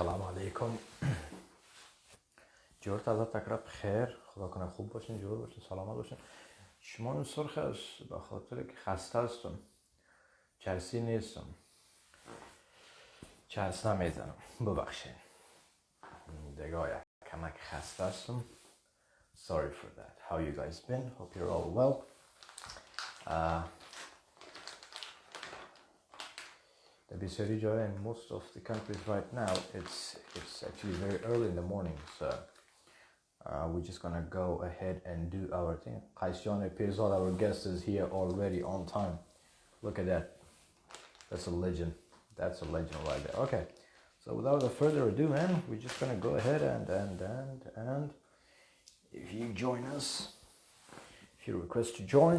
سلام علیکم. جور تازه تقرب خیر، خدا کنه خوب باشین، جور باشین، سلامت باشین. شما سرخ است به خاطر که خسته هستم، چرسی نیستم، چرس نمیزنم، ببخشید دیگه کمک خسته هستم. Sorry for that. How you guys been? Hope you're all well. The بسیاری جای in most of the countries right now it's actually very early in the morning, so we're just gonna go ahead and do our thing. Qeas Pirzad, our guest, is here already on time. Look at that. That's a legend. That's a legend right there. Okay, so without further ado, man, we're just gonna go ahead and if you join us, if you request to join,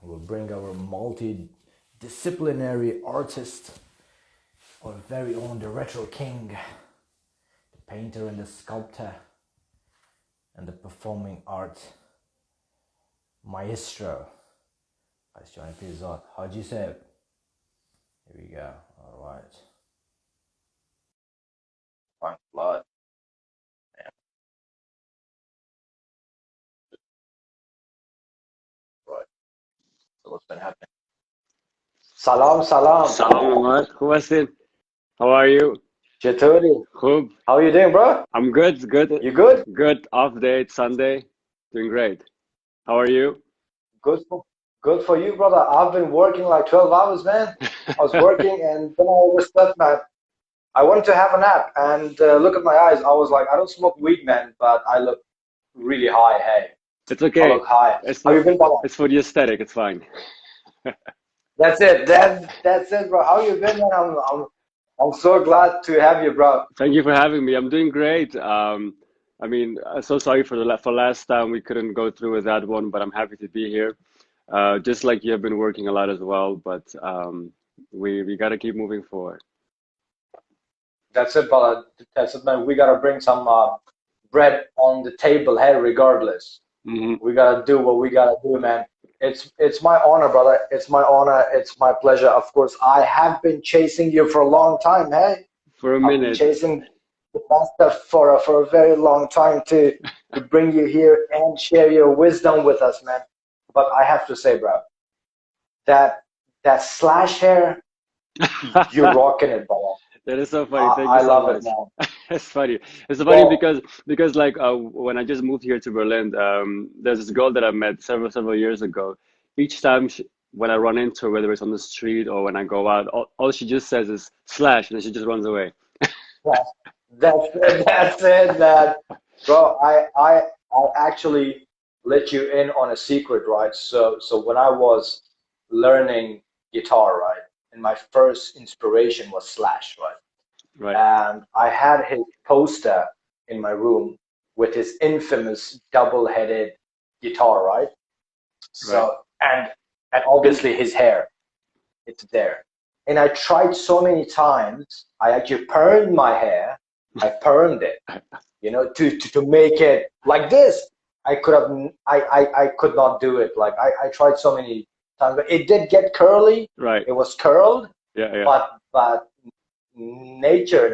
we'll bring our multidisciplinary artist, our very own, the retro king, the painter and the sculptor, and the performing art maestro, Qeas Pirzad, Haji Seb. Here we go. All right. Thanks a lot. Right. So what's been happening? Salam. Salam Omar, خوب هستین? How are you? چطوری? خوب. How are you doing, bro? I'm good. You good? Good. Off day, it's Sunday. Doing great. How are you? Good for you, brother. I've been working like 12 hours, man. I was working and then I overslept, man. I wanted to have a nap and look at my eyes. I was like, I don't smoke weed, man, but I look really high. Hey, It's okay. I look high. How you been, brother? It's for the aesthetic. It's fine. That's it. That's it, bro. How you been, man? I'm so glad to have you, bro. Thank you for having me. I'm doing great. I mean, so sorry for last time we couldn't go through with that one, but I'm happy to be here. Just like you have been working a lot as well, but we gotta keep moving forward. That's it, brother. That's it, man. We gotta bring some bread on the table, hey, regardless. We gotta do what we gotta do, man. It's my honor, brother. It's my honor. It's my pleasure. Of course, I have been chasing you for a long time, hey? For a I've been minute. chasing the master for a very long time to bring you here and share your wisdom with us, man. But I have to say, bro, that slash hair, you're rocking it, brother. That is so funny. Thank you I so love much. it, man. It's funny. It's funny Well, because like when I just moved here to Berlin, there's this girl that I met several years ago. Each time when I run into her, whether it's on the street or when I go out, all she just says is slash, and then she just runs away. that's it, man. Bro, I actually let you in on a secret, right? So when I was learning guitar, right, and my first inspiration was Slash, right? Right. And I had his poster in my room with his infamous double-headed guitar, right? So and obviously his hair, it's there. And I tried so many times. I actually permed my hair. I permed it, you know, to make it like this. I could not do it. Like I tried so many times, but it did get curly. Right. It was curled. Yeah. But nature,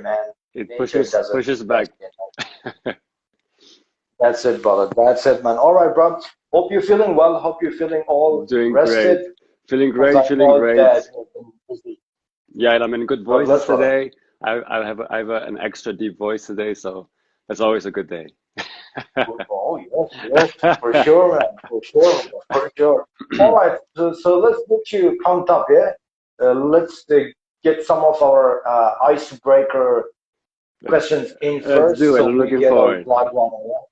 man. It Nature pushes back. That's it, brother. That's it, man. All right, bro. Hope you're feeling well. Hope you're feeling all Doing rested. great. Feeling great. Yeah, and I'm in good voices today. I have an extra deep voice today, so that's always a good day. Oh yes, for sure, man. For sure. All right, so let's get you pumped up, yeah. Let's get some of our icebreaker questions in first. Let's do it. So I'm we looking get our forward. blood running. Yeah?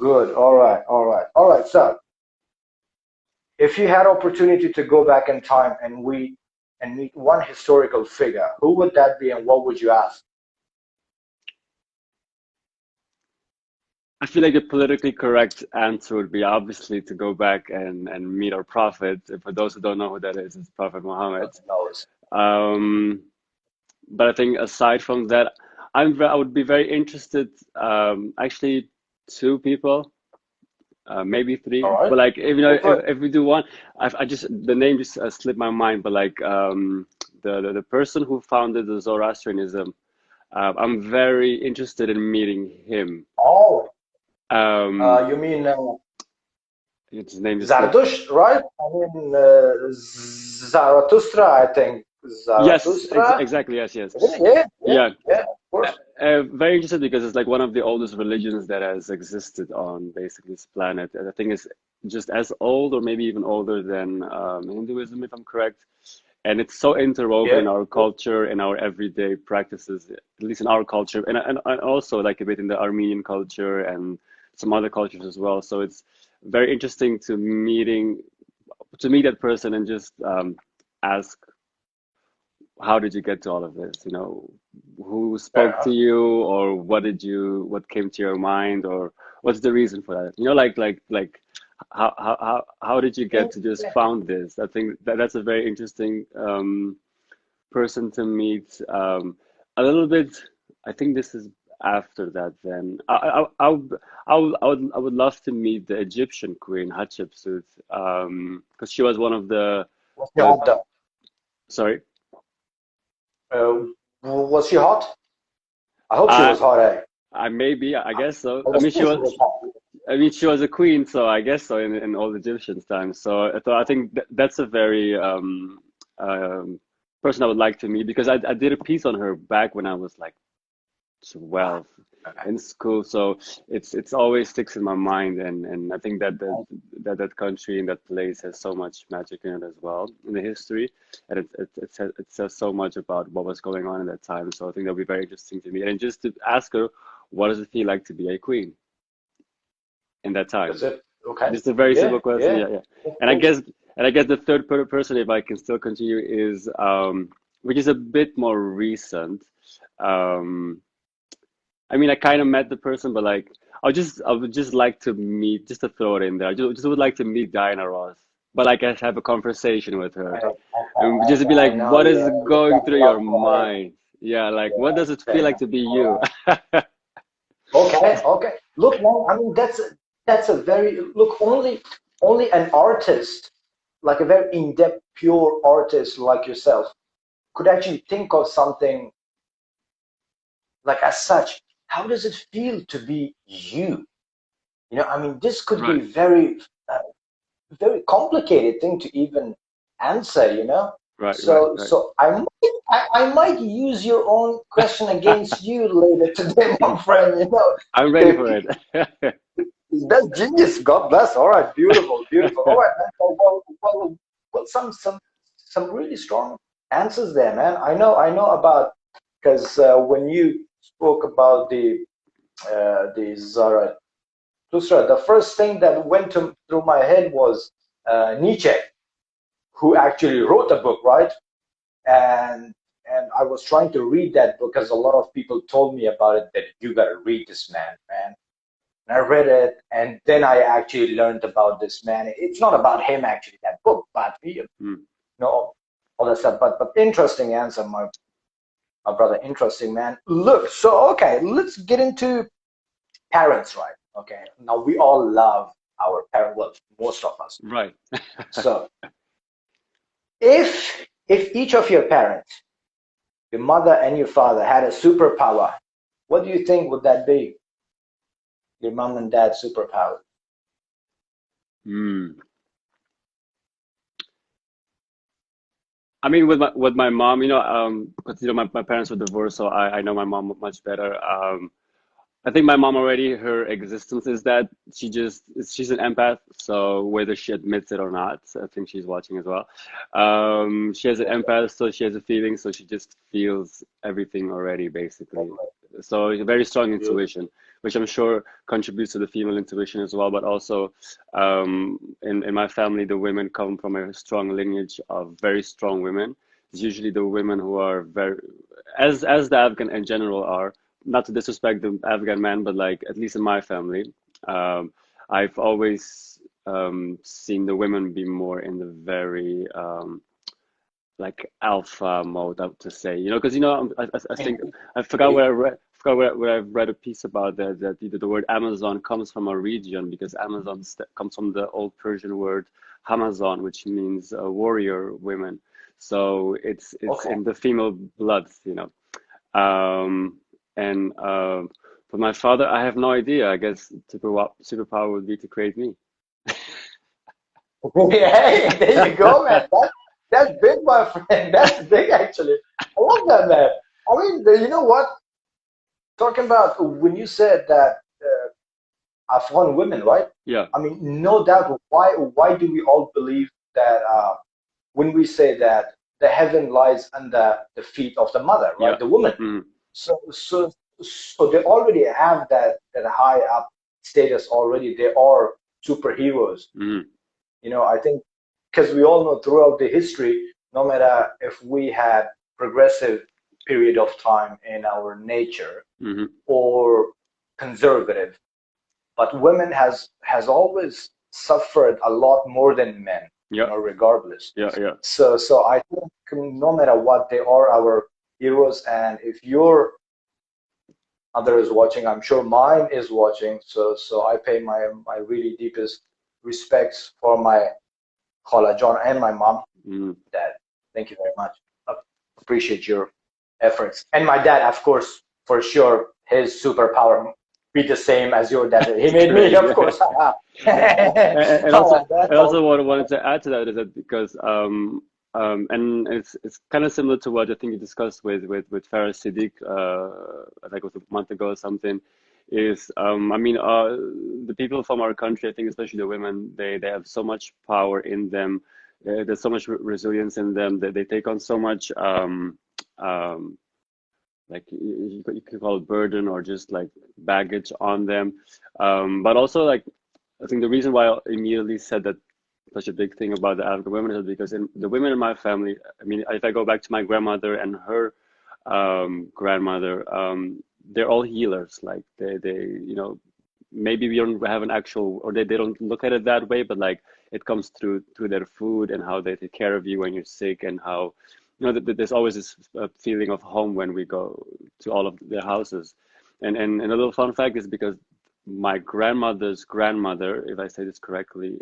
Good. All right. So, if you had opportunity to go back in time and meet one historical figure, who would that be, and what would you ask? I feel like the politically correct answer would be obviously to go back and meet our prophet. For those who don't know who that is, it's Prophet Muhammad. But I think aside from that, I would be very interested. Actually, two people, maybe three. Right. But like if we do one, I just the name just slipped my mind. But like the person who founded the Zoroastrianism, I'm very interested in meeting him. Oh, Um, you mean his name is like, Zardusht, right? I mean Zarathustra, I think. yes, Zarathustra? exactly, yes, yes. Isn't it? Yeah, yeah, Yeah, yeah, of course. very interested because it's like one of the oldest religions that has existed on basically this planet. And I think it's just as old or maybe even older than Hinduism, if I'm correct. And it's so interwoven Yeah. in our culture and our everyday practices, at least in our culture, and also like a bit in the Armenian culture and some other cultures as well. So it's very interesting to meet that person and just ask, how did you get to all of this? You know, who spoke to Yeah. you, or what came to your mind, or what's the reason for that? You know, like how did you get to just Yeah. found this? I think that's a very interesting person to meet. A little bit, I think this is after that. Then I would love to meet the Egyptian queen Hatshepsut, because she was one of Was she the hot though? sorry. Uh, was she hot? I hope she I was hot, eh? I maybe I guess so. I I was mean, sure she was hot. she was a queen, so I guess so in old Egyptian times. So I think that's a very person I would like to meet because I did a piece on her back when I was like Ah, 12 okay. in school. So it's always sticks in my mind, and I think that country and that place has so much magic in it as well in the history, and it says so much about what was going on in that time. So I think that'll be very interesting to me, and just to ask her, what does it feel like to be a queen in that time? Is it okay? Just a very Yeah, simple question. yeah, Yeah, yeah. of And I course. guess the third person, if I can still continue, is which is a bit more recent. Um, I mean, I kind of met the person, but like, I would just like to meet, just to throw it in there. Just would like to meet Diana Ross, but like, I have a conversation with her, and just be like, I know, what is yeah. Look, going I through love your her. mind? Yeah, like, what Yeah, does it feel same. like to be All you? right. Okay, okay. Look, man, I mean that's a very look only an artist, like a very in-depth, pure artist like yourself, could actually think of something like as such. How does it feel to be you? You know, I mean, this could be Right, uh, very complicated thing to even answer. You know, right, right, so right. I might use your own question against you later today, my friend. You know, I'm ready for if, it. that's genius. God bless. All right, beautiful, beautiful. All right, man. Well, some really strong answers there, man. I know about because when you spoke about the Zara Tusra, the first thing that went through my head was Nietzsche, who actually wrote a book, right? And I was trying to read that book because a lot of people told me about it that you got to read this man, man. And I read it, and then I actually learned about this man. It's not about him actually, that book, but you Hmm. know all that stuff. But interesting answer, my brother. Interesting, man. Look, so okay, let's get into parents, right? Okay, now we all love our parents. Well, most of us. Right. So if each of your parents, your mother and your father, had a superpower, what do you think would that be? Your mom and dad's superpower. Hmm. I mean, with my mom, because my parents were divorced, so I know my mom much better. I think my mom already, her existence is that she's an empath. So whether she admits it or not, I think she's watching as well. She has an empath, so she has a feeling, so she just feels everything already, basically. So it's a very strong intuition, which I'm sure contributes to the female intuition as well. But also, in my family, the women come from a strong lineage of very strong women. It's usually the women who are very, as the Afghan in general are, not to disrespect the Afghan man, but like at least in my family, I've always seen the women be more in the very like alpha mode, I would to say, because I think I forgot where I read. Forgot where I've read a piece about that the word Amazon comes from a region because Amazon comes from the old Persian word Hamazon, which means warrior women. So it's Okay. in the female blood. Um, and for my father, I have no idea. I guess superpower would be to create me. Hey, there you go, man. That's big, my friend. That's big, actually. I love that, man. I mean, you know what? Talking about when you said that Afghan women, right? Yeah, I mean, no doubt. Why do we all believe that when we say that the heaven lies under the feet of the mother, yeah. right? The woman. Mm, So they already have that high up status already. They are superheroes. mm, I think because we all know throughout the history, no matter if we had progressive period of time in our nature mm-hmm. or conservative, but women has always suffered a lot more than men, Yeah, regardless. yeah, yeah. So I think no matter what, they are our heroes, and if your mother is watching, I'm sure mine is watching. So I pay my really deepest respects for my Khala John and my mom, Mm. dad. Thank you very much. Appreciate your efforts. And my dad, of course, for sure, his superpower be the same as your dad. He made me, Great. of Yeah. course. Come And also, on, that's I also all. wanted to add to that is that because and it's kind of similar to what I think you discussed with Farah Siddiq, I think it was a month ago or something. Is I mean, the people from our country, I think especially the women, they have so much power in them. There's so much resilience in them that they take on so much um, like you could call it burden or just like baggage on them. But also like I think the reason why I immediately said that such a big thing about the African women is because the women in my family, I mean, if I go back to my grandmother and her grandmother, they're all healers. Like maybe we don't have an actual, or they don't look at it that way, but like it comes through their food and how they take care of you when you're sick and how, there's always this feeling of home when we go to all of their houses. And a little fun fact is because my grandmother's grandmother, if I say this correctly,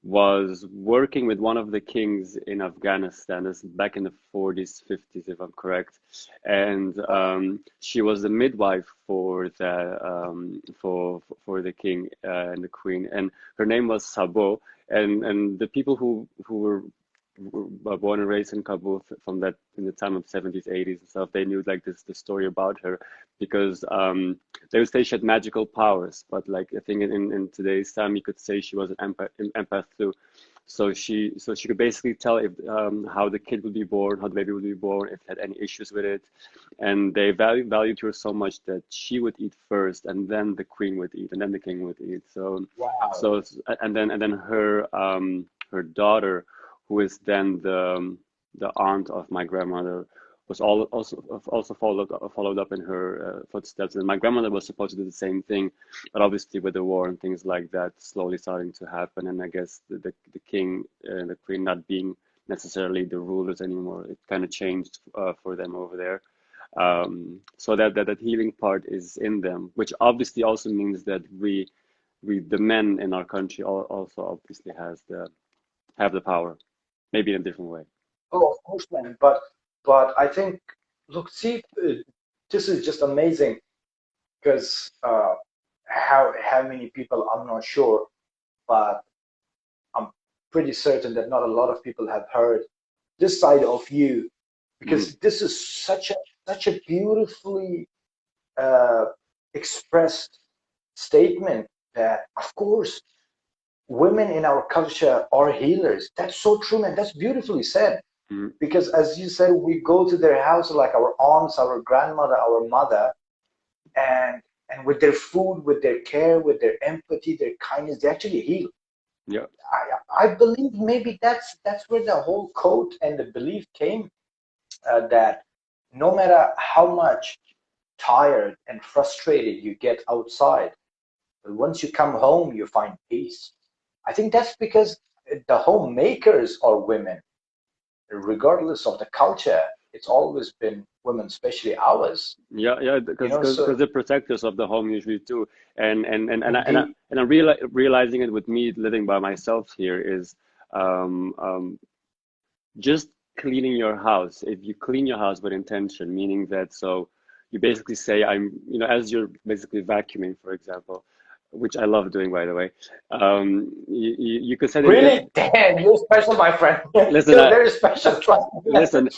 was working with one of the kings in Afghanistan. This is back in the 40s, 50s, if I'm correct. And she was the midwife for the king and the queen, and her name was Sabo. And the people who were born and raised in Kabul from that in the time of 70s, 80s and stuff, they knew like this the story about her because they would say she had magical powers, but like I think in today's time you could say she was an empath too. So she could basically tell if how the kid would be born, how the baby would be born, if it had any issues with it, and they valued her so much that she would eat first, and then the queen would eat, and then the king would eat. Wow. So and then her daughter, who is then the aunt of my grandmother, was also followed up in her footsteps. And my grandmother was supposed to do the same thing, but obviously with the war and things like that slowly starting to happen, and I guess the king and the queen not being necessarily the rulers anymore, it kind of changed for them over there. So that healing part is in them, which obviously also means that we the men in our country also obviously have the power, maybe in a different way. Oh, of course, man. But I think, look, see, this is just amazing because how many people I'm not sure, but I'm pretty certain that not a lot of people have heard this side of you Mm, because this is such a beautifully uh, expressed statement that, of course, women in our culture are healers. That's so true, man. That's beautifully said. mm, Because as you said, we go to their house like our aunts, our grandmother, our mother, and with their food, with their care, with their empathy, their kindness, they actually heal. yeah, I believe maybe that's where the whole quote and the belief came that no matter how much tired and frustrated you get outside, but once you come home, you find peace. I think that's because the homemakers are women, regardless of the culture. It's always been women, especially ours. yeah, yeah. Because So they're protectors of the home usually too, indeed, and I'm realizing it with me living by myself here is um, um, just cleaning your house, if you clean your house with intention, meaning that so you basically say, as you're basically vacuuming, for example, which I love doing, by the way, you could set intent. Really? Damn, you're special, my friend. Listen, You're very special. Trust me. listen,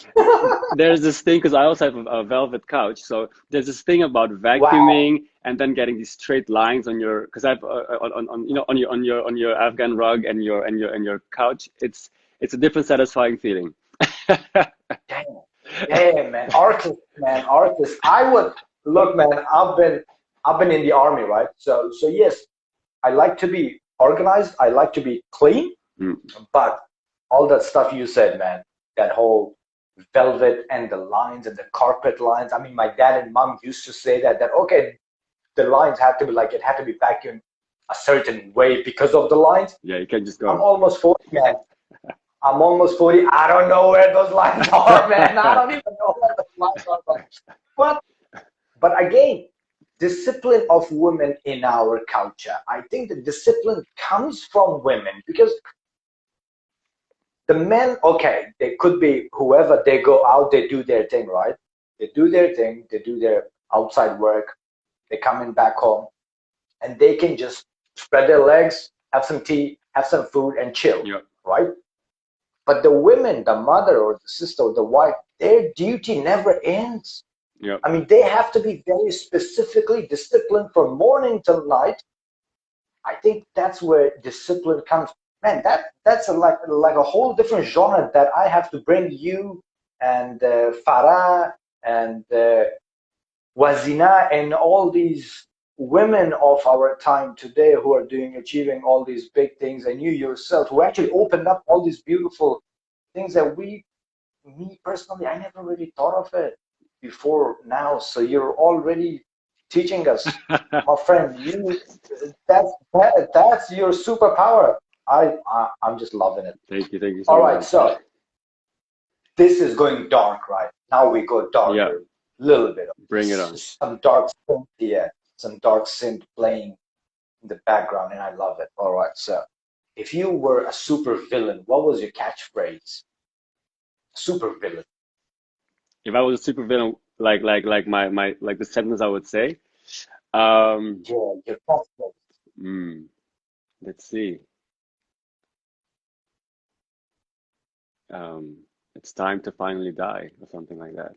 there's this thing because I also have a velvet couch. So there's this thing about Wow. vacuuming and then getting these straight lines on your because I've on your Afghan rug and your couch. It's a different satisfying feeling. Damn. Damn, man. Artist, man. Artist. I would look, man. I've been in the army, right? So yes, I like to be organized. I like to be clean. Mm, But all that stuff you said, man, that whole velvet and the lines and the carpet lines. I mean, my dad and mom used to say that okay, the lines had to be like it had to be vacuumed a certain way because of the lines. yeah, you can just I'm go. almost 40, man. I'm almost 40. I don't know where those lines are, man. I don't even know where those lines are. But but again, discipline of women in our culture. I think the discipline comes from women because the men, okay, they could be whoever, they go out, they do their thing, right? They do their thing, they do their outside work, they come in back home, and they can just spread their legs, have some tea, have some food, and chill, Yeah, right? But the women, the mother or the sister or the wife, their duty never ends. yeah, I mean, they have to be very specifically disciplined from morning till night. I think that's where discipline comes. Man, that's like a whole different genre that I have to bring you and Farah and Wazina and all these women of our time today who are doing achieving all these big things, and you yourself who actually opened up all these beautiful things that me personally, I never really thought of it before now. So you're already teaching us, my friend. That's your superpower. I'm just loving it. thank you All so right, much. so this is going dark, right? Now we go Yeah, darker, little bit of bring it on. some dark synth, yeah, some dark synth playing in the background, and I love it. All right, so if you were a super villain, what was your catchphrase? Super villain. If I was a supervillain, my like the sentence I would say, um, Yeah, your catchphrase. hmm, let's see, um, it's time to finally die or something like that.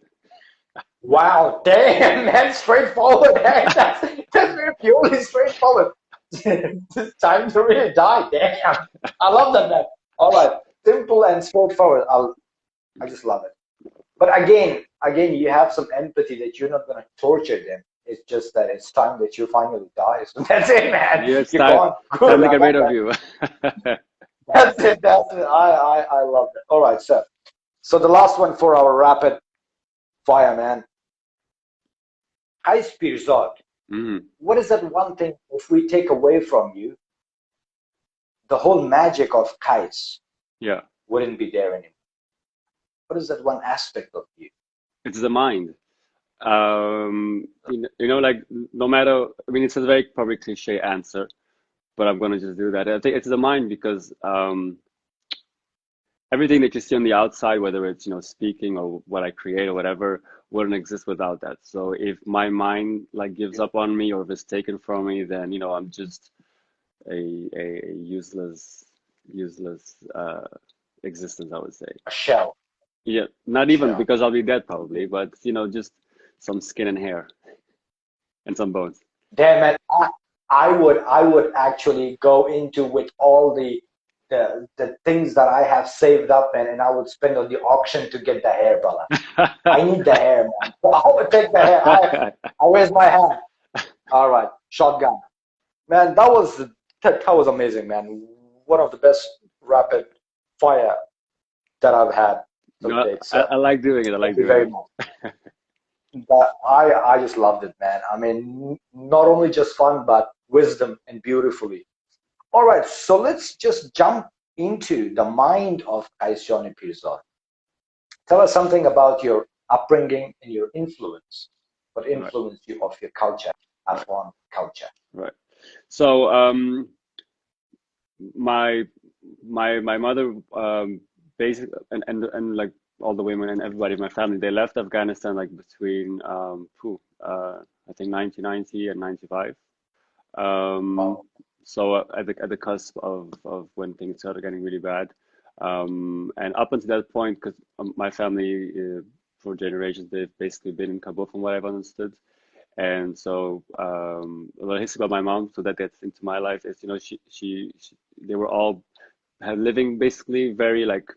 Wow, damn, man, straightforward. That's very purely straightforward. It's time to really die. Damn, I love that, man. All right, simple and straightforward. I just love it. But again, you have some empathy that you're not gonna torture them. It's just that it's time that you finally die. So that's it, Yeah, man. it's You're time gone. time Good. to I get rid love of that. you. That's it. That's it. I love it. All right, so the last one for our rapid fire, man. Qeas Pirzad. Hmm. What is that one thing if we take away from you, the whole magic of Qeas Yeah, wouldn't be there anymore? What is that one aspect of you? it's the mind. Like no matter, I mean, it's a very probably cliche answer, but I'm gonna just do that. I think it's the mind because everything that you see on the outside, whether it's, speaking or what I create or whatever, wouldn't exist without that. So if my mind like gives up on me or if it's taken from me, then, I'm just a useless existence, I would say. A shell. Yeah, not A even shell. because I'll be dead probably, but just some skin and hair and some bones. Damn it. I would actually go into with all the things that I have saved up and I would spend on the auction to get the hair, brother. I need the hair, man. So I would take the hair. I raise my hand. All right, shotgun. Man, that was amazing, man. One of the best rapid fire that I've had till No, date. I, So I like doing it. I thank like you doing very it. much. But I just loved it, man. I mean, not only just fun, but wisdom and beautifully. All right, so let's just jump into the mind of Kaisione Pirzad. Tell us something about your upbringing and your influence. What Right, influenced you of your culture, Afghan culture? right. So, my mother, basic and like all the women and everybody in my family, they left Afghanistan like between I think 1990 and 95. Um, Wow. so at the cusp of when things started getting really bad. And up until that point, because my family for generations, they've basically been in Kabul from what I've understood. And so a little history about my mom, so that gets into my life is, she they were all had living basically very like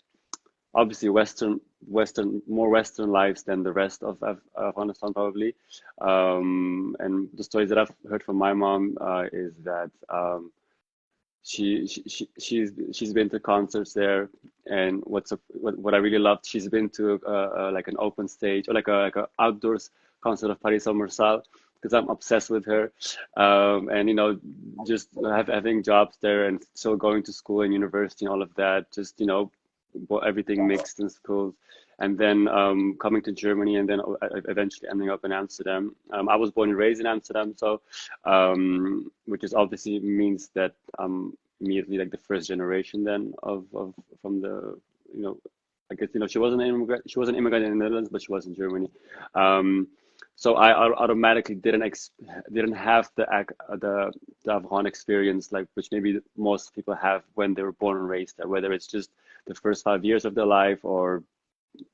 obviously more Western lives than the rest of Afghanistan probably. And the stories that I've heard from my mom is that she's been to concerts there, and what I really loved, she's been to like an open stage or like a outdoors concert of Paris Saint because I'm obsessed with her, and just having jobs there and still going to school and university and all of that, just everything mixed in schools, and then coming to Germany, and then eventually ending up in Amsterdam. I was born and raised in Amsterdam, so which is obviously means that I'm immediately like the first generation then of from the I guess she wasn't an immigrant. She was an immigrant in the Netherlands, but she was in Germany. Um, so I automatically didn't have the Afghan experience like which maybe most people have when they were born and raised there, whether it's just the first 5 years of their life or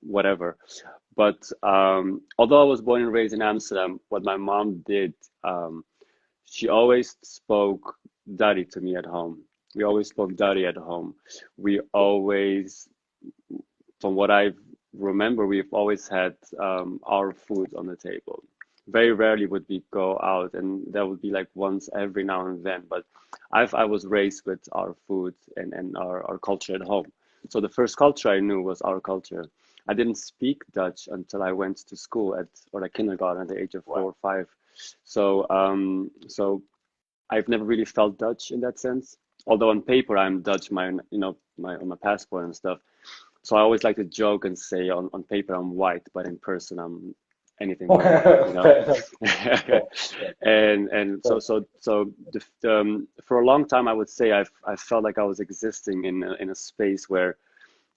whatever. But although I was born and raised in Amsterdam, what my mom did, she always spoke Dari to me at home. We always spoke Dari at home. We always, from what I remember, we've always had our food on the table. Very rarely would we go out, and that would be like once every now and then. But I was raised with our food and our culture at home. So the first culture I knew was our culture. I didn't speak Dutch until I went to school or like kindergarten at the age of 4 or 5. So I've never really felt Dutch in that sense. Although on paper I'm Dutch, my on my passport and stuff. So I always like to joke and say on paper I'm white, but in person I'm anything but white. Fair enough. Yeah, yeah, And yeah. for a long time I would say I felt like I was existing in a space where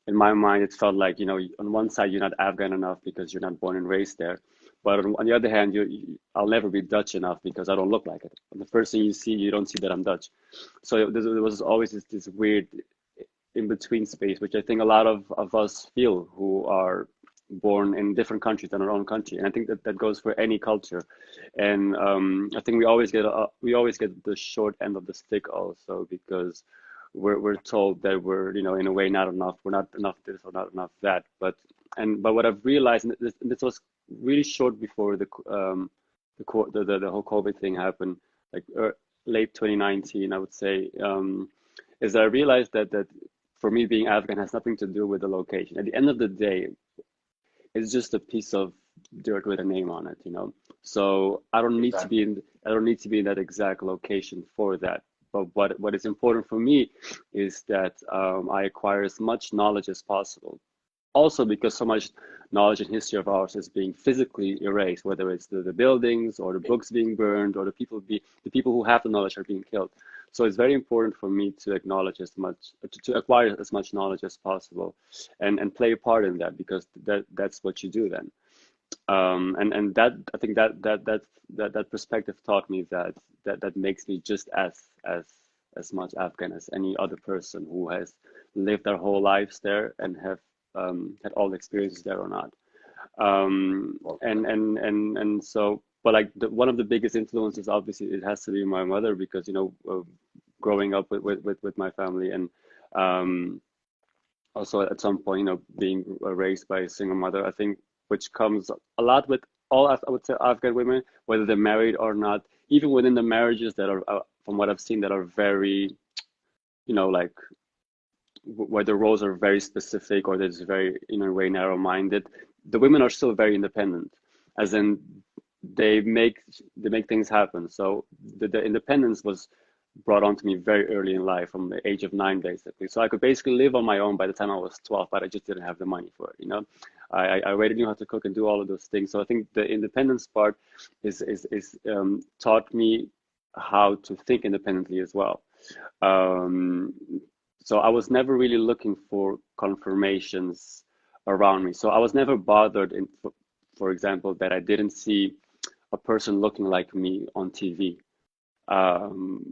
in my mind it felt like on one side you're not Afghan enough because you're not born and raised there, but on the other hand I'll never be Dutch enough because I don't look like it. And the first thing you see, you don't see that I'm Dutch. So there was always this weird in between space, which I think a lot of us feel who are born in different countries than our own country. And I think that goes for any culture. And I think we always get the short end of the stick also because we're told that we're in a way not enough. We're not enough this or not enough that. But what I've realized, and this was really short before the whole COVID thing happened, like late 2019, I would say, is that I realized that for me being African has nothing to do with the location. At the end of the day, it's just a piece of dirt with a name on it. So Exactly. I don't need to be in that exact location for that. But what is important for me is that I acquire as much knowledge as possible. Also, because so much knowledge and history of ours is being physically erased, whether it's the buildings or the books being burned or the people who have the knowledge are being killed. So it's very important for me to acknowledge to acquire as much knowledge as possible, and play a part in that because that's what you do then. And that I think that perspective taught me that makes me just as much Afghan as any other person who has lived their whole lives there and have had all the experiences there or not. Well said. And so, but like one of the biggest influences, obviously, it has to be my mother because growing up with my family and um, also at some point, being raised by a single mother, I think, which comes a lot with all I would say Afghan women, whether they're married or not, even within the marriages that are, from what I've seen, that are very, like where the roles are very specific or there's very, in a way, narrow-minded, the women are still very independent, as in they make they make things happen. So the independence was brought on to me very early in life, from the age of 9, basically. So I could basically live on my own by the time I was 12, but I just didn't have the money for it. I already knew how to cook and do all of those things. So I think the independence part is taught me how to think independently as well. Um, so I was never really looking for confirmations around me. So I was never bothered for example, that I didn't see a person looking like me on TV. Um,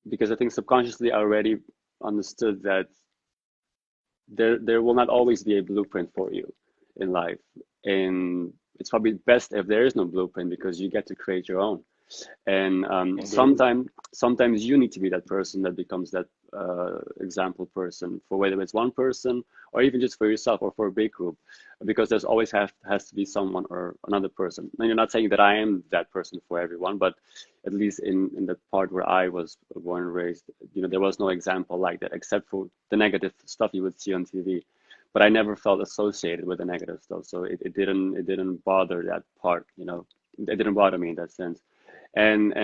because I think subconsciously I already understood that there will not always be a blueprint for you in life. And it's probably best if there is no blueprint because you get to create your own. And Indeed. sometimes you need to be that person that becomes that example person for whether it's one person or even just for yourself or for a big group, because there's always has to be someone or another person. And you're not saying that I am that person for everyone, but at least in the part where I was born and raised, there was no example like that except for the negative stuff you would see on TV. But I never felt associated with the negative stuff, so it didn't bother that part. It didn't bother me in that sense. And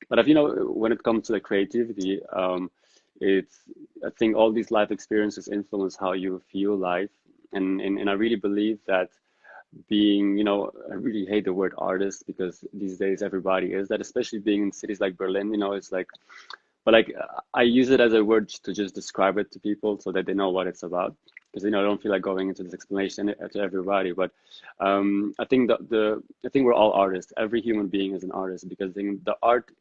but if when it comes to the creativity, it's I think all these life experiences influence how you feel life, and I really believe that being, I really hate the word artist because these days everybody is that, especially being in cities like Berlin, it's like, but like I use it as a word to just describe it to people so that they know what it's about. Because I don't feel like going into this explanation to everybody, but I think I think we're all artists. Every human being is an artist because the art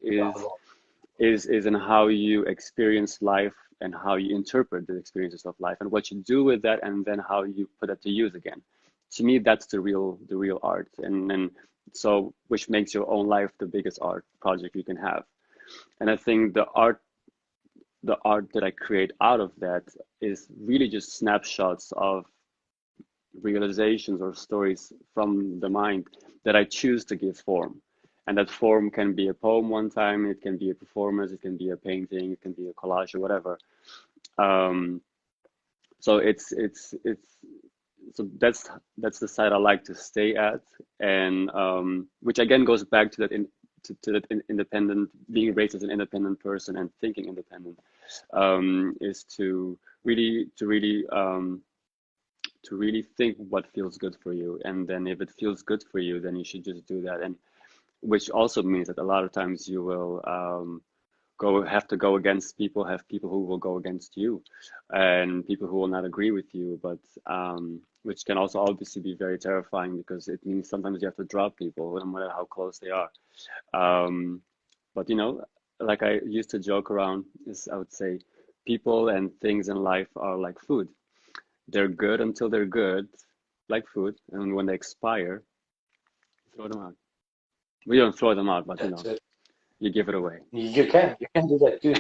is in how you experience life and how you interpret the experiences of life and what you do with that, and then how you put it to use again. To me, that's the real art, and so which makes your own life the biggest art project you can have. And I think the art that I create out of that is really just snapshots of realizations or stories from the mind that I choose to give form. And that form can be a poem one time, it can be a performance, it can be a painting, it can be a collage or whatever. Um, so it's so that's the side I like to stay at, and which again goes back to that independent, being raised as an independent person and thinking independent, is to really think what feels good for you, and then if it feels good for you, then you should just do that. And which also means that a lot of times you will have to go against people, have people who will go against you, and people who will not agree with you. But which can also obviously be very terrifying because it means sometimes you have to drop people, no matter how close they are. Um, but like I used to joke around, is I would say people and things in life are like food. They're good until they're good, like food, and when they expire, throw them out. We don't throw them out, but That's it. you give it away. You can do that too.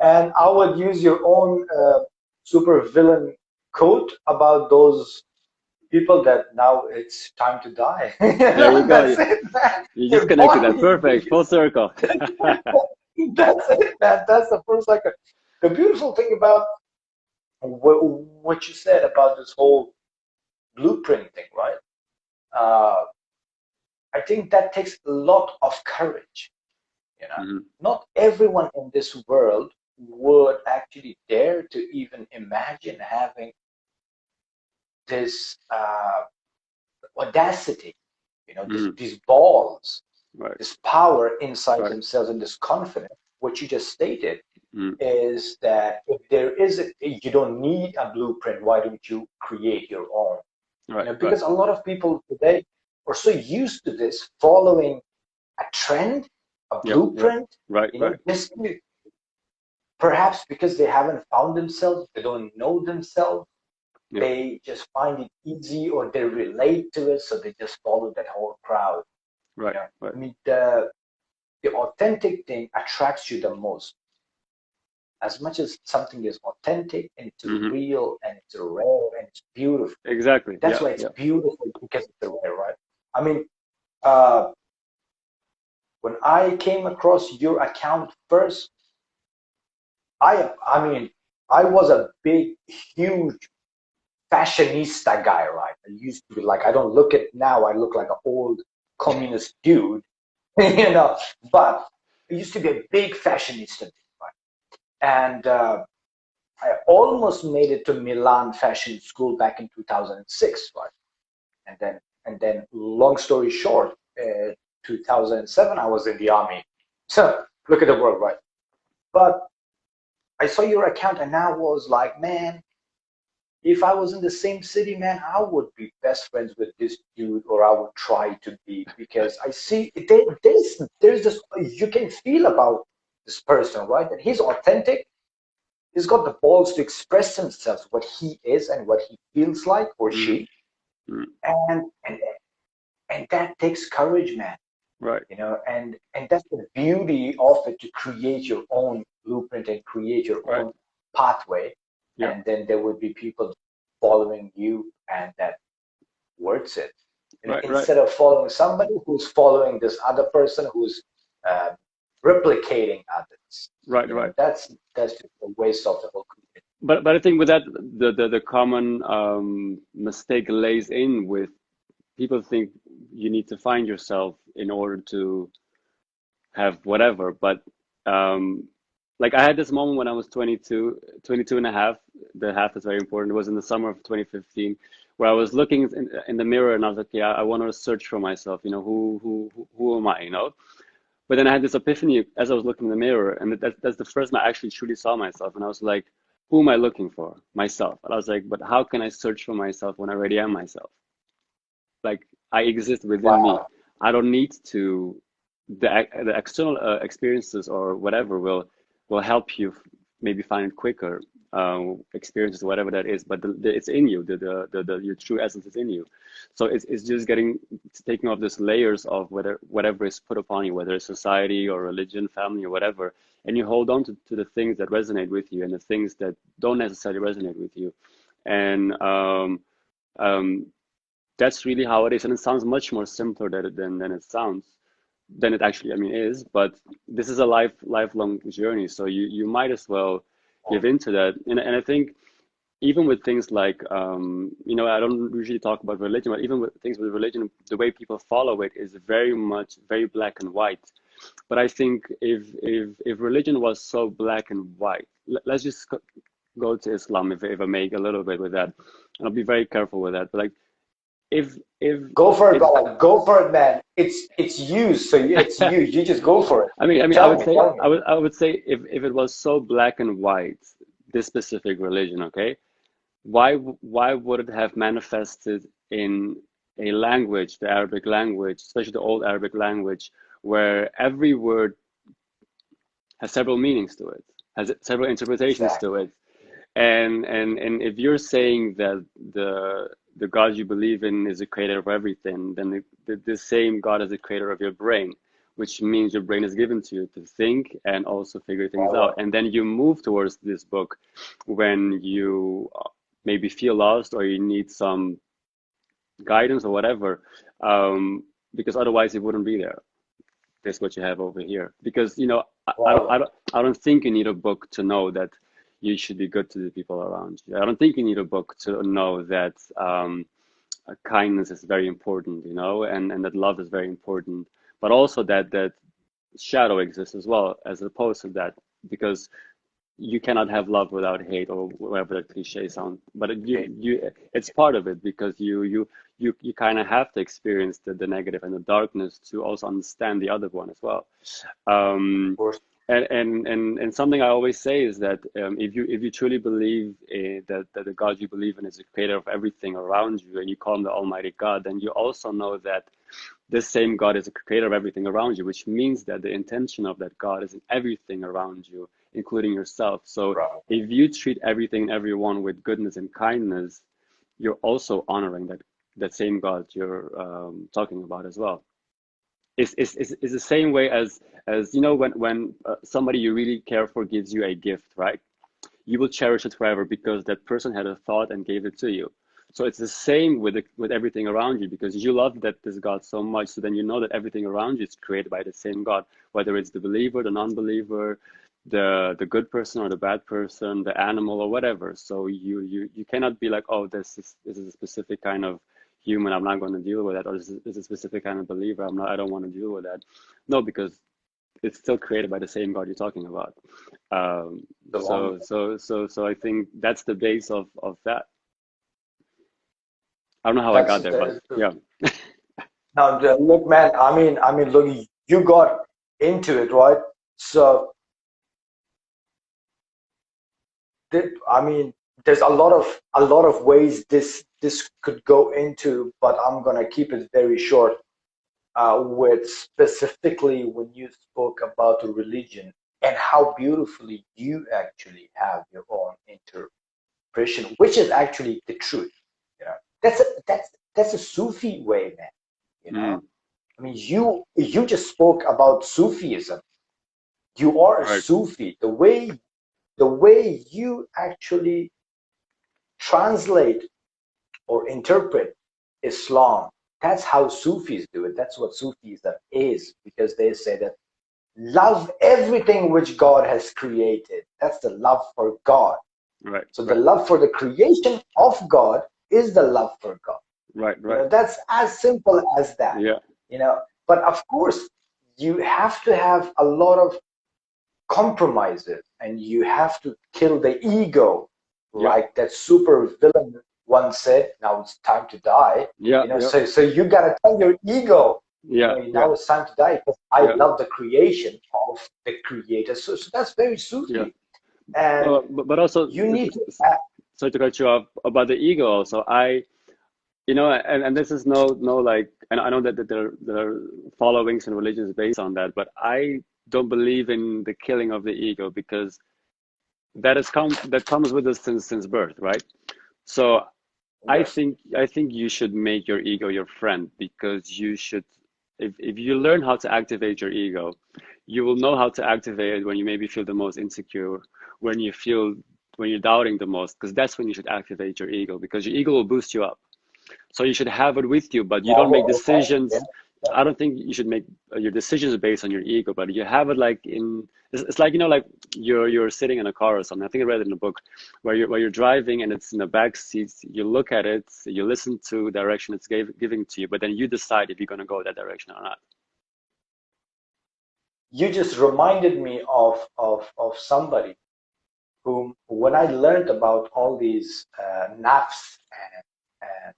And I would use your own super villain quote about those people that now it's time to die. There you go. That's it, man. You just Your connected that. body. Perfect. Full circle. That's it, man. That's the first like the beautiful thing about what you said about this whole blueprint thing, right? Uh, I think that takes a lot of courage. You know, Hmm. not everyone in this world would actually dare to even imagine having this audacity, Hmm. these balls, Right. this power inside Right. themselves, and this confidence. What you just stated Mm. is that if there is you don't need a blueprint, why don't you create your own? Right. Right. Because a lot of people today are so used to this following a trend, a Yep. Yep. blueprint, Right. Right. just perhaps because they haven't found themselves, they don't know themselves, Yep. they just find it easy or they relate to it, so they just follow that whole crowd. Right. Right. I mean, the authentic thing attracts you the most. As much as something is authentic and it's Hmm. real and it's rare and it's beautiful. Exactly. That's Yeah. why it's Yeah. beautiful because it's rare, right? I mean, uh, when I came across your account first, I mean, I was a big, huge fashionista guy, right? I used to be like, I don't look it now, I look like an old communist dude, but I used to be a big fashionista, right? And I almost made it to Milan Fashion School back in 2006, right? And then, long story short, 2007, I was in the army. So look at the world, right? But I saw your account and I was like, man, if I was in the same city, man, I would be best friends with this dude, or I would try to be, because I see there's this, you can feel about this person, right? That he's authentic. He's got the balls to express himself, what he is and what he feels like, or Mm, she, mm, and and that takes courage, man. right, And that's the beauty of it, to create your own blueprint and create your right. own pathway, Yeah, and then there would be people following you, and that worth it. right, right, Instead of following somebody who's following this other person who's uh, replicating others. right. That's just a waste of the whole community. But I think with that, the common mistake lays in with people think you need to find yourself in order to have whatever. But um, like I had this moment when I was 22 and a half. The half is very important. It was in the summer of 2015, where I was looking in the mirror and I was like, yeah, I want to search for myself. Who am I? But then I had this epiphany as I was looking in the mirror, and that's the first time I actually truly saw myself. And I was like, who am I looking for? Myself. And I was like, but how can I search for myself when I already am myself? Like I exist within me. Wow. I don't need to. The external experiences or whatever will help you maybe find it quicker. Experiences, whatever that is, but it's in you. Your true essence is in you. So it's just taking off these layers of whatever is put upon you, whether it's society or religion, family or whatever, and you hold on to the things that resonate with you and the things that don't necessarily resonate with you, and um, that's really how it is. And it sounds much more simpler than it sounds, than it actually, I mean, is. But this is a lifelong journey, so you might as well give into that. And I think even with things like I don't usually talk about religion, but even with things with religion, the way people follow it is very much very black and white. But I think if religion was so black and white, let's just go to Islam, if I make a little bit with that, and I'll be very careful with that. But like if Go for it, it's brother. Go for it, man. It's you, so it's you. You just go for it. I mean, Tell me, tell me. I would say if it was so black and white, this specific religion, okay, why would it have manifested in a language, the Arabic language, especially the old Arabic language, where every word has several meanings to it, has several interpretations Exactly. to it, and if you're saying that the God you believe in is the creator of everything, then the same God is the creator of your brain, which means your brain is given to you to think and also figure things out. Wow. And then you move towards this book when you maybe feel lost or you need some guidance or whatever, because otherwise it wouldn't be there. That's what you have over here. Because Wow. I don't think you need a book to know that you should be good to the people around you. I don't think you need a book to know that kindness is very important, and that love is very important, but also that shadow exists as well, as opposed to that, because you cannot have love without hate, or whatever that cliche sounds. But Okay. it's part of it, because you kind of have to experience the negative and the darkness to also understand the other one as well. Of Um, course. and something I always say is that if you truly believe that the God you believe in is the creator of everything around you, and you call him the Almighty God, then you also know that this same God is the creator of everything around you, which means that the intention of that God is in everything around you, including yourself. So Bro. if you treat everything and everyone with goodness and kindness, you're also honoring that same God you're talking about as well. It's the same way as when somebody you really care for gives you a gift, right? You will cherish it forever because that person had a thought and gave it to you. So it's the same with everything around you, because you love this God so much. So then you know that everything around you is created by the same God, whether it's the believer, the non-believer, the good person or the bad person, the animal or whatever. So you cannot be like, oh, this is a specific kind of human, I'm not going to deal with that, or this is a specific kind of believer, I don't want to deal with that. No, because it's still created by the same God you're talking about. Um, Belong. so I think that's the base of that. I don't know how I That's got there, but yeah. now. Look, man. Look, you got into it, right? So I mean, there's a lot of ways this could go into, but I'm gonna keep it very short. With specifically when you spoke about religion and how beautifully you actually have your own interpretation, which is actually the truth. You know, that's a Sufi way, man. You know, Mm. I mean, you just spoke about Sufism. You are a Right. Sufi. The way you actually translate or interpret Islam, that's how Sufis do it. That's what Sufism is, because they say that love everything which God has created. That's the love for God. Right. So the Right. love for the creation of God is the love for God. Right. You Right. know, that's as simple as that. Yeah. You know, but of course, you have to have a lot of compromises, and you have to kill the ego, Yeah. like that super villain once said, now it's time to die. Yeah. You know, Yeah. so you gotta tell your ego, you Yeah. know, Yeah. now it's time to die, because I Yeah. love the creation of the creator. So that's very Yeah. Sufi. And But also, you need to sorry to cut you off about the ego. Also, and this is no like, and I know that there are followings and religions based on that, but I don't believe in the killing of the ego, because that comes with us since birth, right? So yes, I think you should make your ego your friend, because you should, if you learn how to activate your ego, you will know how to activate it when you maybe feel the most insecure, when you feel when you're doubting the most, because that's when you should activate your ego, because your ego will boost you up. So you should have it with you, but you don't make okay, yeah, decisions. I don't think you should make your decisions based on your ego, but you have it like in. It's like, like you're sitting in a car or something. I think I read it in a book where you're driving and it's in the back seat. You look at it, you listen to direction it's giving to you, but then you decide if you're gonna go that direction or not. you just reminded me of somebody whom, when I learned about all these nafs and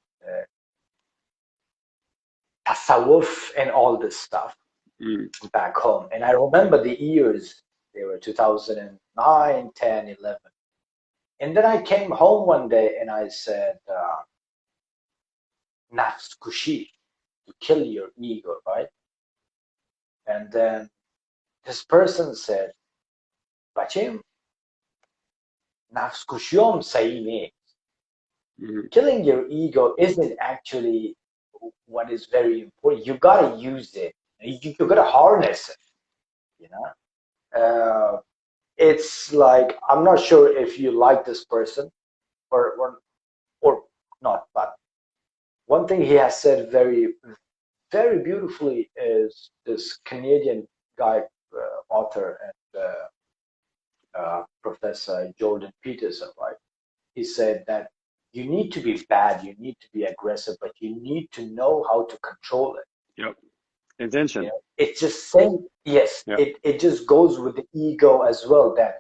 tasawwuf and all this stuff Mm, back home. And I remember the years, they were 2009, 10, 11. And then I came home one day and I said, nafs kushi, to kill your ego, right? And then this person said, bachim, nafs kushiyom sahi ne. mm, Killing your ego isn't actually what is very important. You gotta use it. You gotta harness it, you know? It's like, I'm not sure if you like this person or not, but one thing he has said very, very beautifully is this Canadian guy, author and Professor Jordan Peterson, right? He said that you need to be bad, you need to be aggressive, but you need to know how to control it. yep. You Intention. know, it's just saying, yes, Yeah. it just goes with the ego as well, that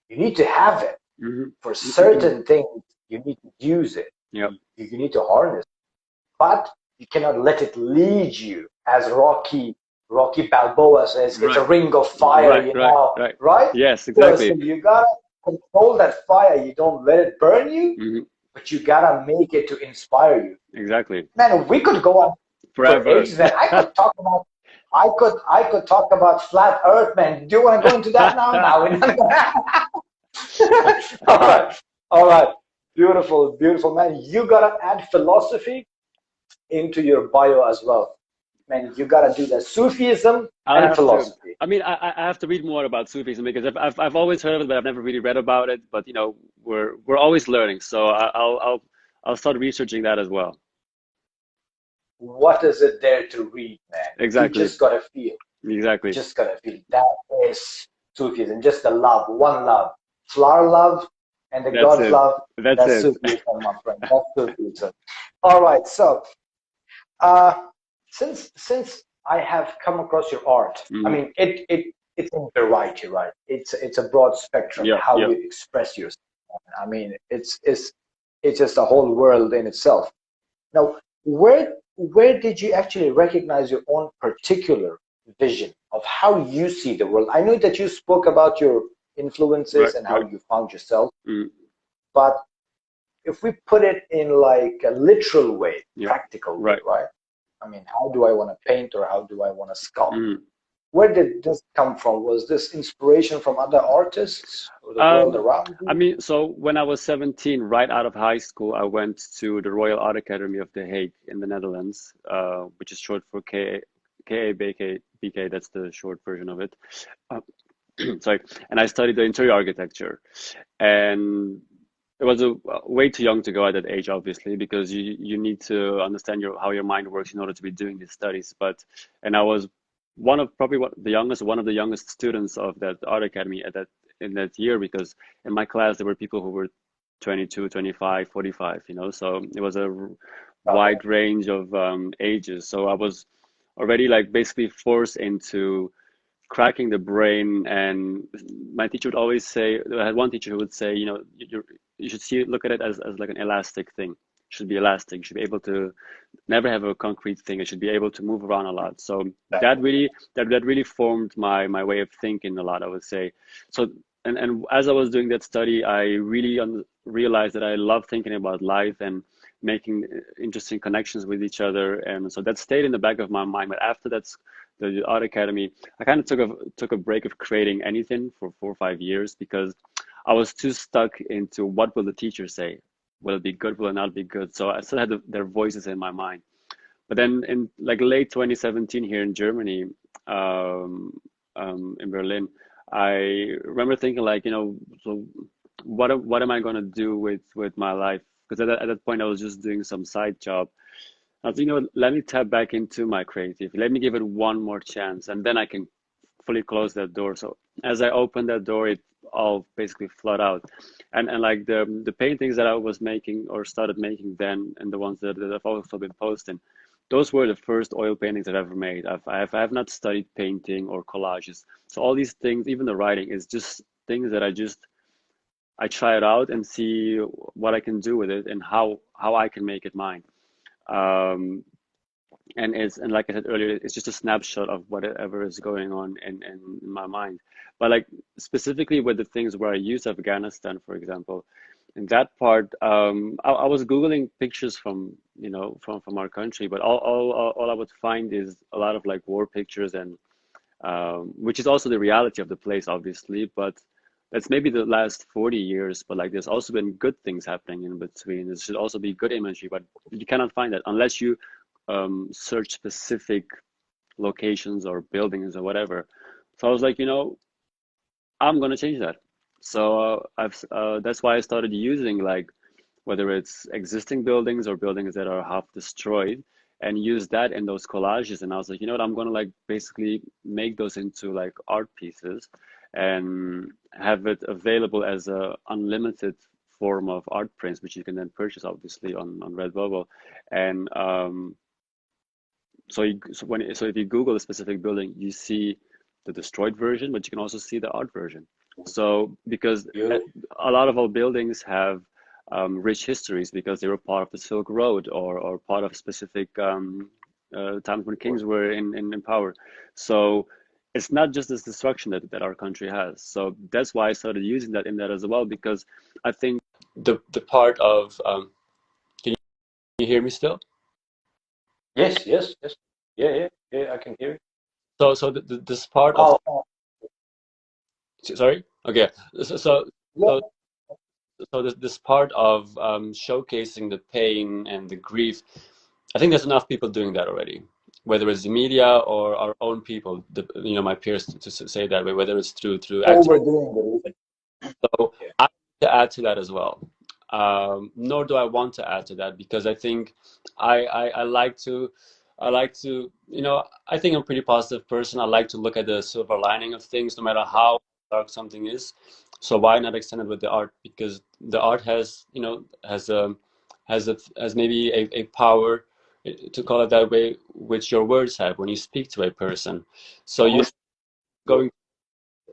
you need to have it. Hmm. For certain things, you need to use it. Yep. You need to harness it. But you cannot let it lead you, as Rocky Balboa says, it's a Right. ring of fire, Right. you Right. know, Right. right? Yes. So Exactly. you gotta control that fire. You don't let it burn you, Hmm. but you gotta make it to inspire you. Exactly. Man, we could go on for Forever. ages, man. I could talk about flat Earth, man. Do you want to go into that now? Now we're not gonna. All right, all right. Beautiful, beautiful, man. You gotta add philosophy into your bio as well, man. You gotta do the Sufism I'll and have to. philosophy. I mean, I have to read more about Sufism, because I've always heard of it, but I've never really read about it. But we're always learning, so I'll start researching that as well. What is it there to read, man? You Exactly, just gotta feel. You exactly. just gotta feel. That is Sufism. Just the love, one love, flower love, and the That's God's it. love. That's That's it. Sufism, my friend. That's Sufism. All right. So, uh, since I have come across your art, I Hmm. mean, it's a variety, right? It's a broad spectrum Yeah, how yeah. you express yourself. I mean, it's just a whole world in itself. Now, where did you actually recognize your own particular vision of how you see the world? I know that you spoke about your Right, influences and how right. you found yourself, Mm. But if we put it in like a literal way, practical way, right? I mean, how do I want to paint, or how do I want to sculpt? Where did this come from? Was this inspiration from other artists or the world around you? I mean, so when I was 17, right out of high school, I went to the Royal Art Academy of The Hague in the Netherlands, which is short for KABK. That's the short version of it. Sorry. And I studied the interior architecture. And it was way too young to go at that age, obviously, because you need to understand how your mind works in order to be doing these studies. And I was one of the youngest students of that art academy in that year, because in my class there were people who were 22, 25, 45, so it was a wide range of ages. So I was already like basically forced into cracking the brain. And my teacher would always say, I had one teacher who would say, you should look at it as like an elastic thing. It should be elastic. You should be able to never have a concrete thing. It should be able to move around a lot. So that really formed my way of thinking a lot, I would say. So and as I was doing that study, I really realized that I love thinking about life and making interesting connections with each other. And so that stayed in the back of my mind. But after that, the art academy, I kind of took a break of creating anything for 4 or 5 years, because I was too stuck into what will the teacher say. Will it be good? Will it not be good? So I still had their voices in my mind. But then in like late 2017 here in Germany, in Berlin, I remember thinking like, so what am I going to do with my life? Because at that point I was just doing some side job. I was, let me tap back into my creativity. Let me give it one more chance, and then I can fully close that door. So as I opened that door, it all basically flooded out. And like the paintings that I was making or started making then, and the ones that I've also been posting, those were the first oil paintings I've ever made. I have not studied painting or collages. So all these things, even the writing, is just things that I try it out and see what I can do with it and how I can make it mine. Um, and like I said earlier, it's just a snapshot of whatever is going on in my mind. But like specifically with the things where I use Afghanistan, for example, in that part, I was Googling pictures from from our country, but all I would find is a lot of like war pictures, and which is also the reality of the place, obviously, but that's maybe the last 40 years. But like there's also been good things happening in between. There should also be good imagery, but you cannot find that unless you search specific locations or buildings or whatever. So I was like, I'm gonna change that. So that's why I started using like whether it's existing buildings or buildings that are half destroyed, and use that in those collages. And I was like, what, I'm gonna like basically make those into like art pieces and have it available as a unlimited form of art prints, which you can then purchase obviously on Redbubble. And so if you Google a specific building, you see the destroyed version, but you can also see the art version. So because a lot of our buildings have rich histories, because they were part of the Silk Road or part of specific times when kings were in power. So it's not just this destruction that our country has. So that's why I started using that in that as well, because I think the part of can you hear me still? Yes. Yeah, I can hear you. So this part of sorry, okay, so this part of showcasing the pain and the grief, I think there's enough people doing that already, whether it's the media or our own people, my peers to say that way, whether it's through Overdoing it. So I want to add to that as well. Nor do I want to add to that, because I think I like to I think I'm a pretty positive person. I like to look at the silver lining of things, no matter how dark something is. So why not extend it with the art? Because the art has has maybe a power, to call it that way, which your words have when you speak to a person. So you're going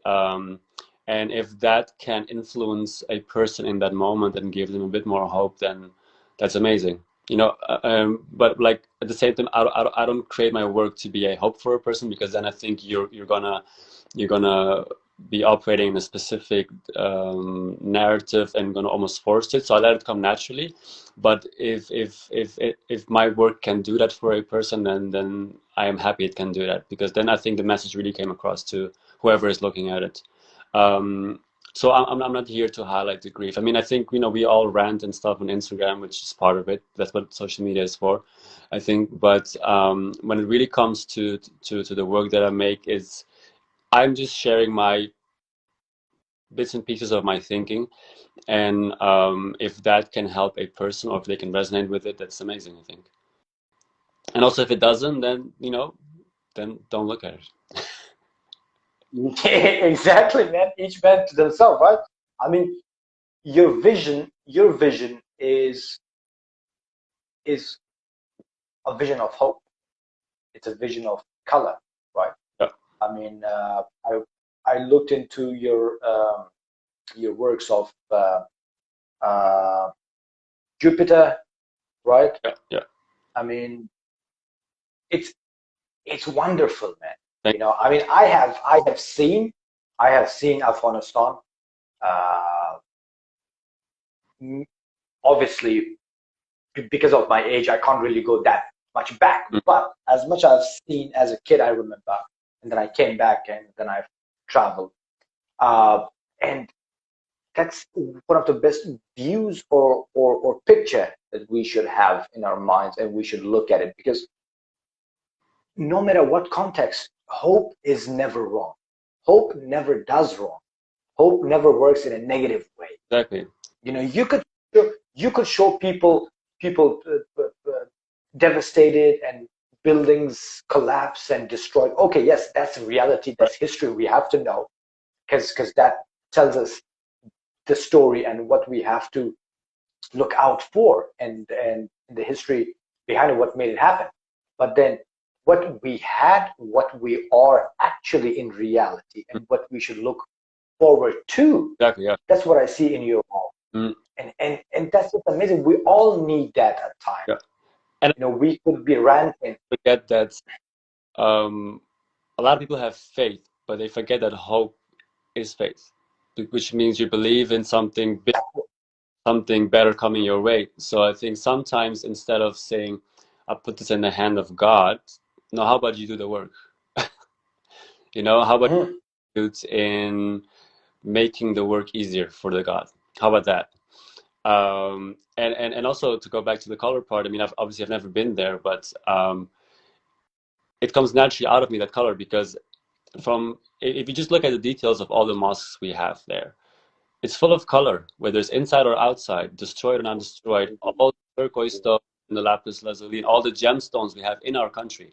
and if that can influence a person in that moment and give them a bit more hope, then that's amazing. But like at the same time, I don't create my work to be a hope for a person, because then I think you're gonna be operating in a specific narrative and going to almost force it. So I let it come naturally. But if my work can do that for a person, then I am happy it can do that, because then I think the message really came across to whoever is looking at it. Um, so I'm not here to highlight the grief. I mean, I think, we all rant and stuff on Instagram, which is part of it. That's what social media is for, I think. But when it really comes to the work that I make, I'm just sharing my bits and pieces of my thinking, and if that can help a person, or if they can resonate with it, that's amazing, I think. And also, if it doesn't, then then don't look at it. Exactly, man. Each man to themselves, right? I mean, your vision is a vision of hope. It's a vision of color, right? Yeah, I mean, I looked into your works of uh, Jupiter, right? yeah, yeah. I mean, it's it's wonderful, man. Thank I mean, I have seen Afghanistan. Uh, Obviously, because of my age, I can't really go that much back. you. But as much I've seen as a kid, I remember, and then I came back, and then I've traveled. Uh, and that's one of the best views or picture that we should have in our minds, and we should look at it, because no matter what context, hope is never wrong. Hope never does wrong. Hope never works in a negative way. Exactly. You could show people devastated, and buildings collapse and destroyed. Okay, yes, that's reality. Right. That's history. We have to know, because that tells us the story and what we have to look out for, and the history behind what made it happen. But then what we had, what we are actually in reality, and what we should look forward to, Exactly. Yeah. that's what I see in you all. Mm, And that's what's amazing. We all need that at times. yeah. And We could be ranting. I forget that um, a lot of people have faith, but they forget that hope is faith, which means you believe in something big, something better coming your way. So I think sometimes, instead of saying, "I put this in the hand of God," no, how about you do the work? How about Mhm. you do in making the work easier for the God? How about that? And also, to go back to the color part, I mean, I've never been there, but it comes naturally out of me, that color, because if you just look at the details of all the mosques we have there, it's full of color, whether it's inside or outside, destroyed or not destroyed. All the turquoise stuff and the lapis lazuli and all the gemstones we have in our country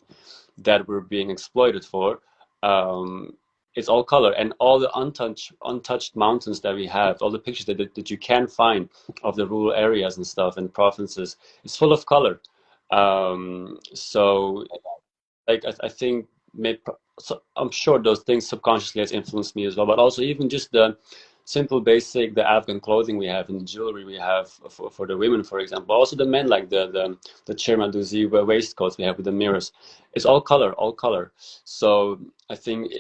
that we're being exploited for, um, it's all color. And all the untouched mountains that we have, all the pictures that you can find of the rural areas and stuff and provinces, it's full of color. So, like, I think maybe, so I'm sure those things subconsciously has influenced me as well, but also even just the simple basic, the Afghan clothing we have and the jewelry we have for the women, for example, also the men, like the Chirmaduzi waistcoats we have with the mirrors, it's all color, all color. So I think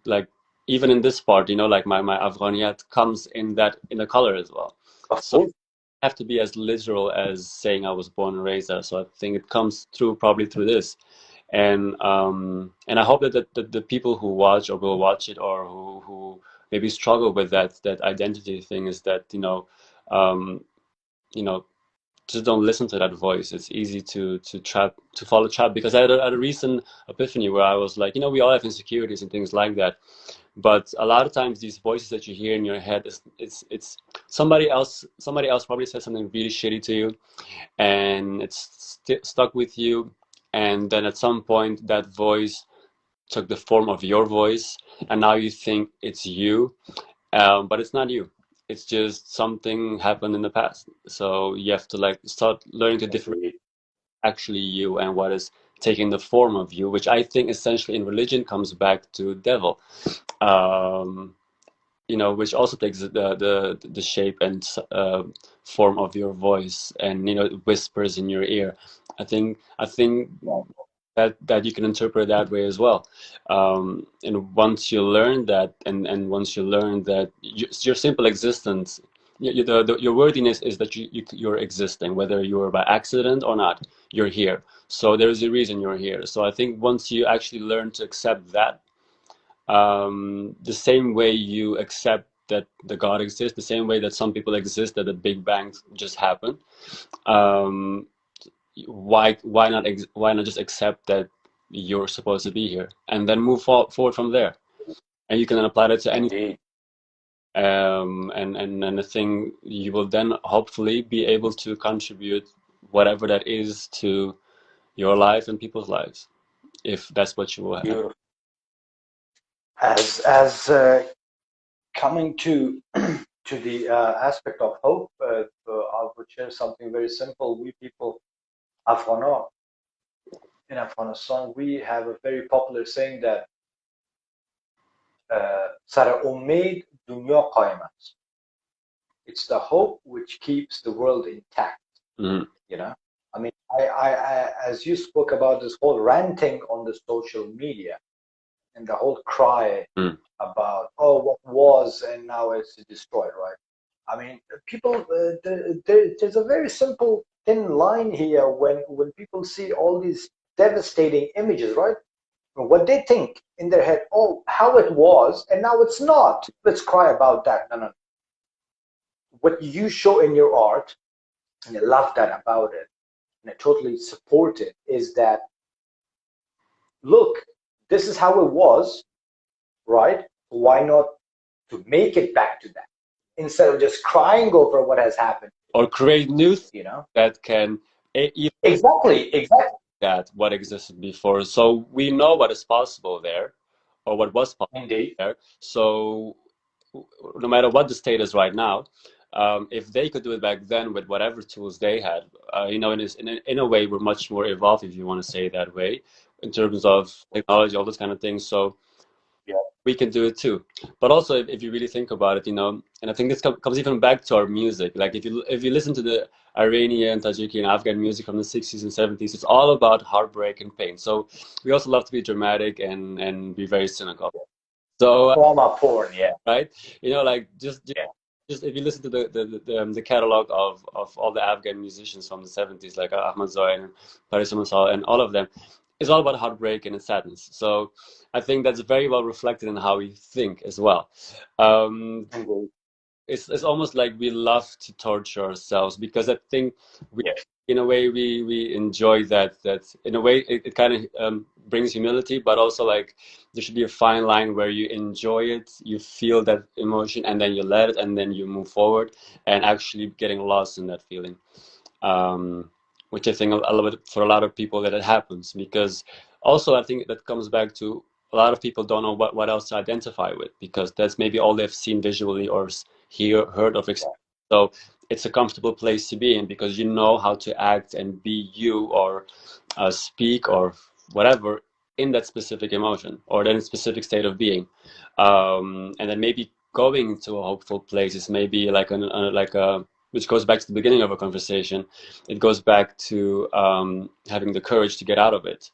like, even in this part, like my Afghaniyat comes in the color as well. Of So course. have to be as literal as saying I was born and raised there. So I think it comes through probably through this, and I hope that the people who watch or will watch it, or who maybe struggle with that identity thing, is that um, you know just don't listen to that voice. It's easy to follow trap, because I had a recent epiphany where I was like, we all have insecurities and things like that, but a lot of times these voices that you hear in your head, it's somebody else probably said something really shitty to you, and it's stuck with you, and then at some point that voice took the form of your voice, and now you think it's you, but it's not you. It's just something happened in the past. So you have to like start learning to differentiate Indeed. actually you and what is taking the form of you, which I think essentially in religion comes back to devil, um, which also takes the shape and form of your voice, and whispers in your ear. I think that you can interpret that way as well. And once you learn that, and once you learn that your simple existence, your worthiness is that you're existing, whether you're by accident or not, you're here. So there is a reason you're here. So I think once you actually learn to accept that, the same way you accept that the God exists, the same way that some people exist, that the Big Bang just happened. Um, why not just accept that you're supposed to be here, and then move forward from there, and you can then apply that to anything. Indeed. And I think you will then hopefully be able to contribute whatever that is to your life and people's lives, if that's what you will have. Beautiful. As coming to to the aspect of hope, I would share something very simple. We people Afghano, in Afghanistan, we have a very popular saying that "Sara umeed dunya qaim ast." It's the hope which keeps the world intact. Mhm. You know, I mean, as you spoke about this whole ranting on the social media and the whole cry Mm. about, oh, what was and now it's destroyed, right? I mean, people, there's a very simple thin line here when people see all these devastating images, right? What they think in their head, oh, how it was and now it's not. Let's cry about that. No, no. What you show in your art, and I love that about it, and I totally support it, is that, look, this is how it was, right? Why not to make it back to that instead of just crying over what has happened, Or create new things, you know? that can even Exactly. that what existed before. So we know what is possible there, or what was possible Indeed. there. So no matter what the state is right now, if they could do it back then with whatever tools they had, in a way, we're much more evolved, if you want to say it that way, in terms of technology, all those kind of things. So Yeah. we can do it too. But also, if you really think about it, and I think this comes even back to our music. Like if you listen to the Iranian, Tajiki, and Afghan music from the 60s and 70s, it's all about heartbreak and pain. So we also love to be dramatic and be very cynical. So Trauma porn, yeah. right, like just Yeah. just if you listen to the catalog of all the Afghan musicians from the 70s, like Ahmad Zoyan and Paris Masal and all of them, it's all about heartbreak and sadness. So I think that's very well reflected in how we think as well. Um, Indeed. it's almost like we love to torture ourselves, because I think we, Yes. in a way, we enjoy that in a way it kind of brings humility, but also like there should be a fine line where you enjoy it, you feel that emotion, and then you let it, and then you move forward, and actually getting lost in that feeling. Which I think a little bit for a lot of people that it happens, because also I think that comes back to a lot of people don't know what else to identify with, because that's maybe all they've seen visually or heard of. So it's a comfortable place to be in, because you know how to act and be you, or speak or whatever in that specific emotion or that specific state of being. And then maybe going to a hopeful place is maybe like a which goes back to the beginning of a conversation. It goes back to having the courage to get out of it,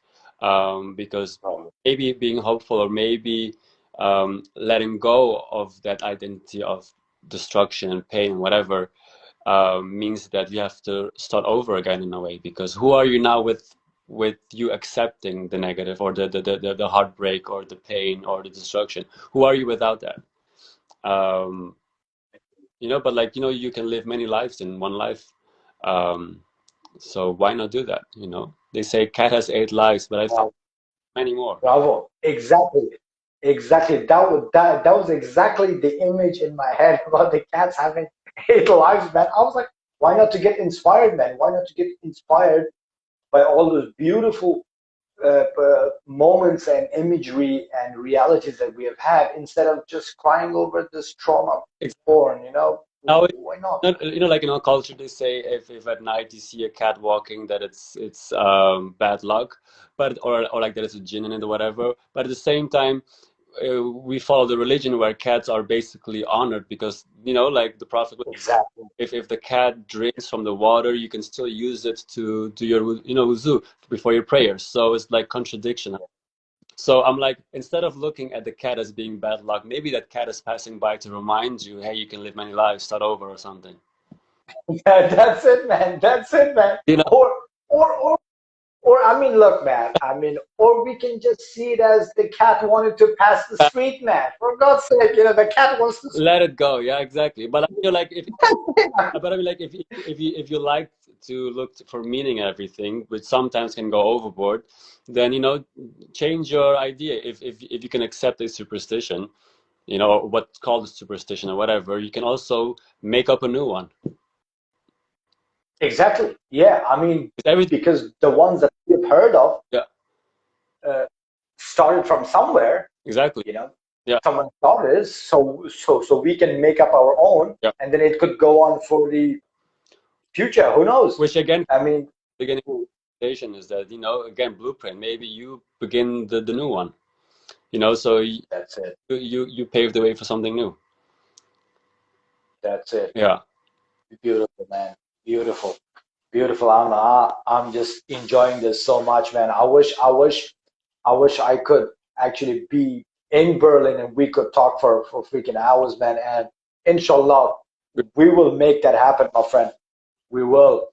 because maybe being hopeful, or maybe letting go of that identity of destruction and pain and whatever, means that you have to start over again in a way, because who are you now with you accepting the negative, or the heartbreak, or the pain, or the destruction? Who are you without that? um, but like, you can live many lives in one life. um, so why not do that? They say cat has 8 lives, but I think many more. Bravo. Exactly. That was exactly the image in my head about the cats having 8 lives, man. I was like, why not to get inspired, man? Why not to get inspired by all those beautiful moments and imagery and realities that we have had, instead of just crying over this trauma porn, Now, why not? like in our culture, they say if at night you see a cat walking, that it's bad luck, but or like that it's a jinn in it or whatever. But at the same time, we follow the religion where cats are basically honored because, like the prophet, Exactly. if the cat drinks from the water, you can still use it to do your, wuzu before your prayers. So it's like contradiction. So I'm like, instead of looking at the cat as being bad luck, maybe that cat is passing by to remind you, hey, you can live many lives, start over or something. Yeah, that's it, man. That's it, man. You know, Or I mean, look, man. I mean, or we can just see it as the cat wanted to pass the street, man. For God's sake, the cat wants to. let it go. Yeah, exactly. But I feel like but I mean, like if you like to look for meaning in everything, which sometimes can go overboard, then change your idea. If you can accept a superstition, what's called a superstition or whatever, you can also make up a new one. Exactly. Yeah. I mean, Everything. because the ones that we've heard of Yeah. Started from somewhere. Exactly. Yeah. Someone started, so we can make up our own, Yeah. and then it could go on for the future. Who knows? Which again, I mean, beginning is that again, blueprint. Maybe you begin the new one. So that's it. you pave the way for something new. That's it. Yeah. Beautiful, man. Beautiful. Beautiful. I'm just enjoying this so much, man. I wish I could actually be in Berlin and we could talk for freaking hours, man. And inshallah, we will make that happen, my friend. We will.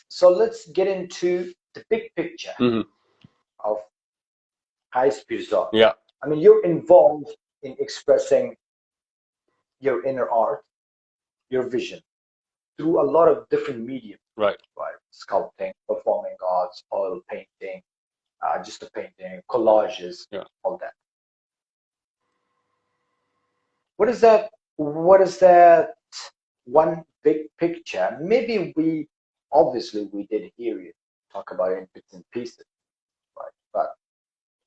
So let's get into the big picture of Qeas Pirzad. Yeah. I mean, you're involved in expressing your inner art, your vision, through a lot of different mediums. Right. Sculpting, performing arts, oil painting, just a painting, collages, all that. What is that? What is that one big picture? Maybe we did hear you talk about it in bits and pieces, right? But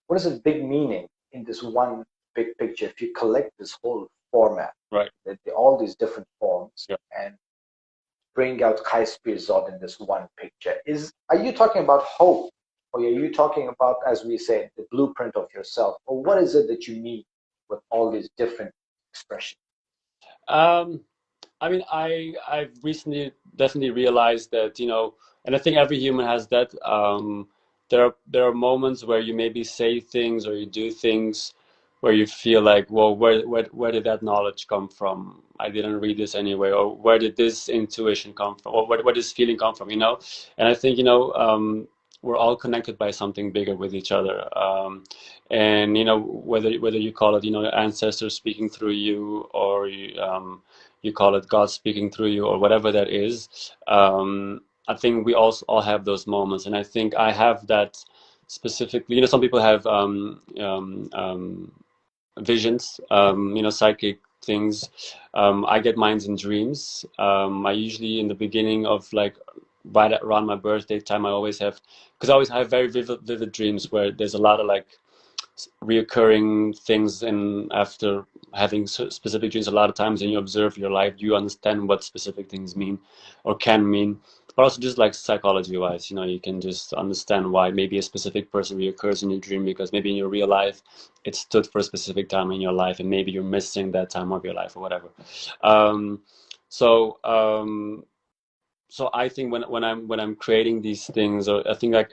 what is the big meaning in this one big picture if you collect this whole format, right? All these different forms, yeah. and bring out Qeas Pirzad in this one picture? Are you talking about hope, or are you talking about, as we say, the blueprint of yourself, or what is it that you mean with all these different expressions? I mean, I've recently definitely realized that, and I think every human has that. There are moments where you maybe say things or you do things where you feel like, well, where did that knowledge come from? I didn't read this anyway, or where did this intuition come from, or where did this feeling come from? And I think we're all connected by something bigger with each other. And whether you call it ancestors speaking through you, or you call it God speaking through you, or whatever that is. I think we also all have those moments, and I think I have that specifically. Some people have visions, psychic things. I get mine in dreams. I usually, in the beginning of, like, right around my birthday time, because I always have very vivid dreams where there's a lot of, like, reoccurring things, and after having specific dreams a lot of times, and you observe your life, you understand what specific things mean or can mean. But also, just like psychology wise, you can just understand why maybe a specific person reoccurs in your dream, because maybe in your real life it stood for a specific time in your life, and maybe you're missing that time of your life or whatever. um, so um, so I think when I'm creating these things, or I think, like,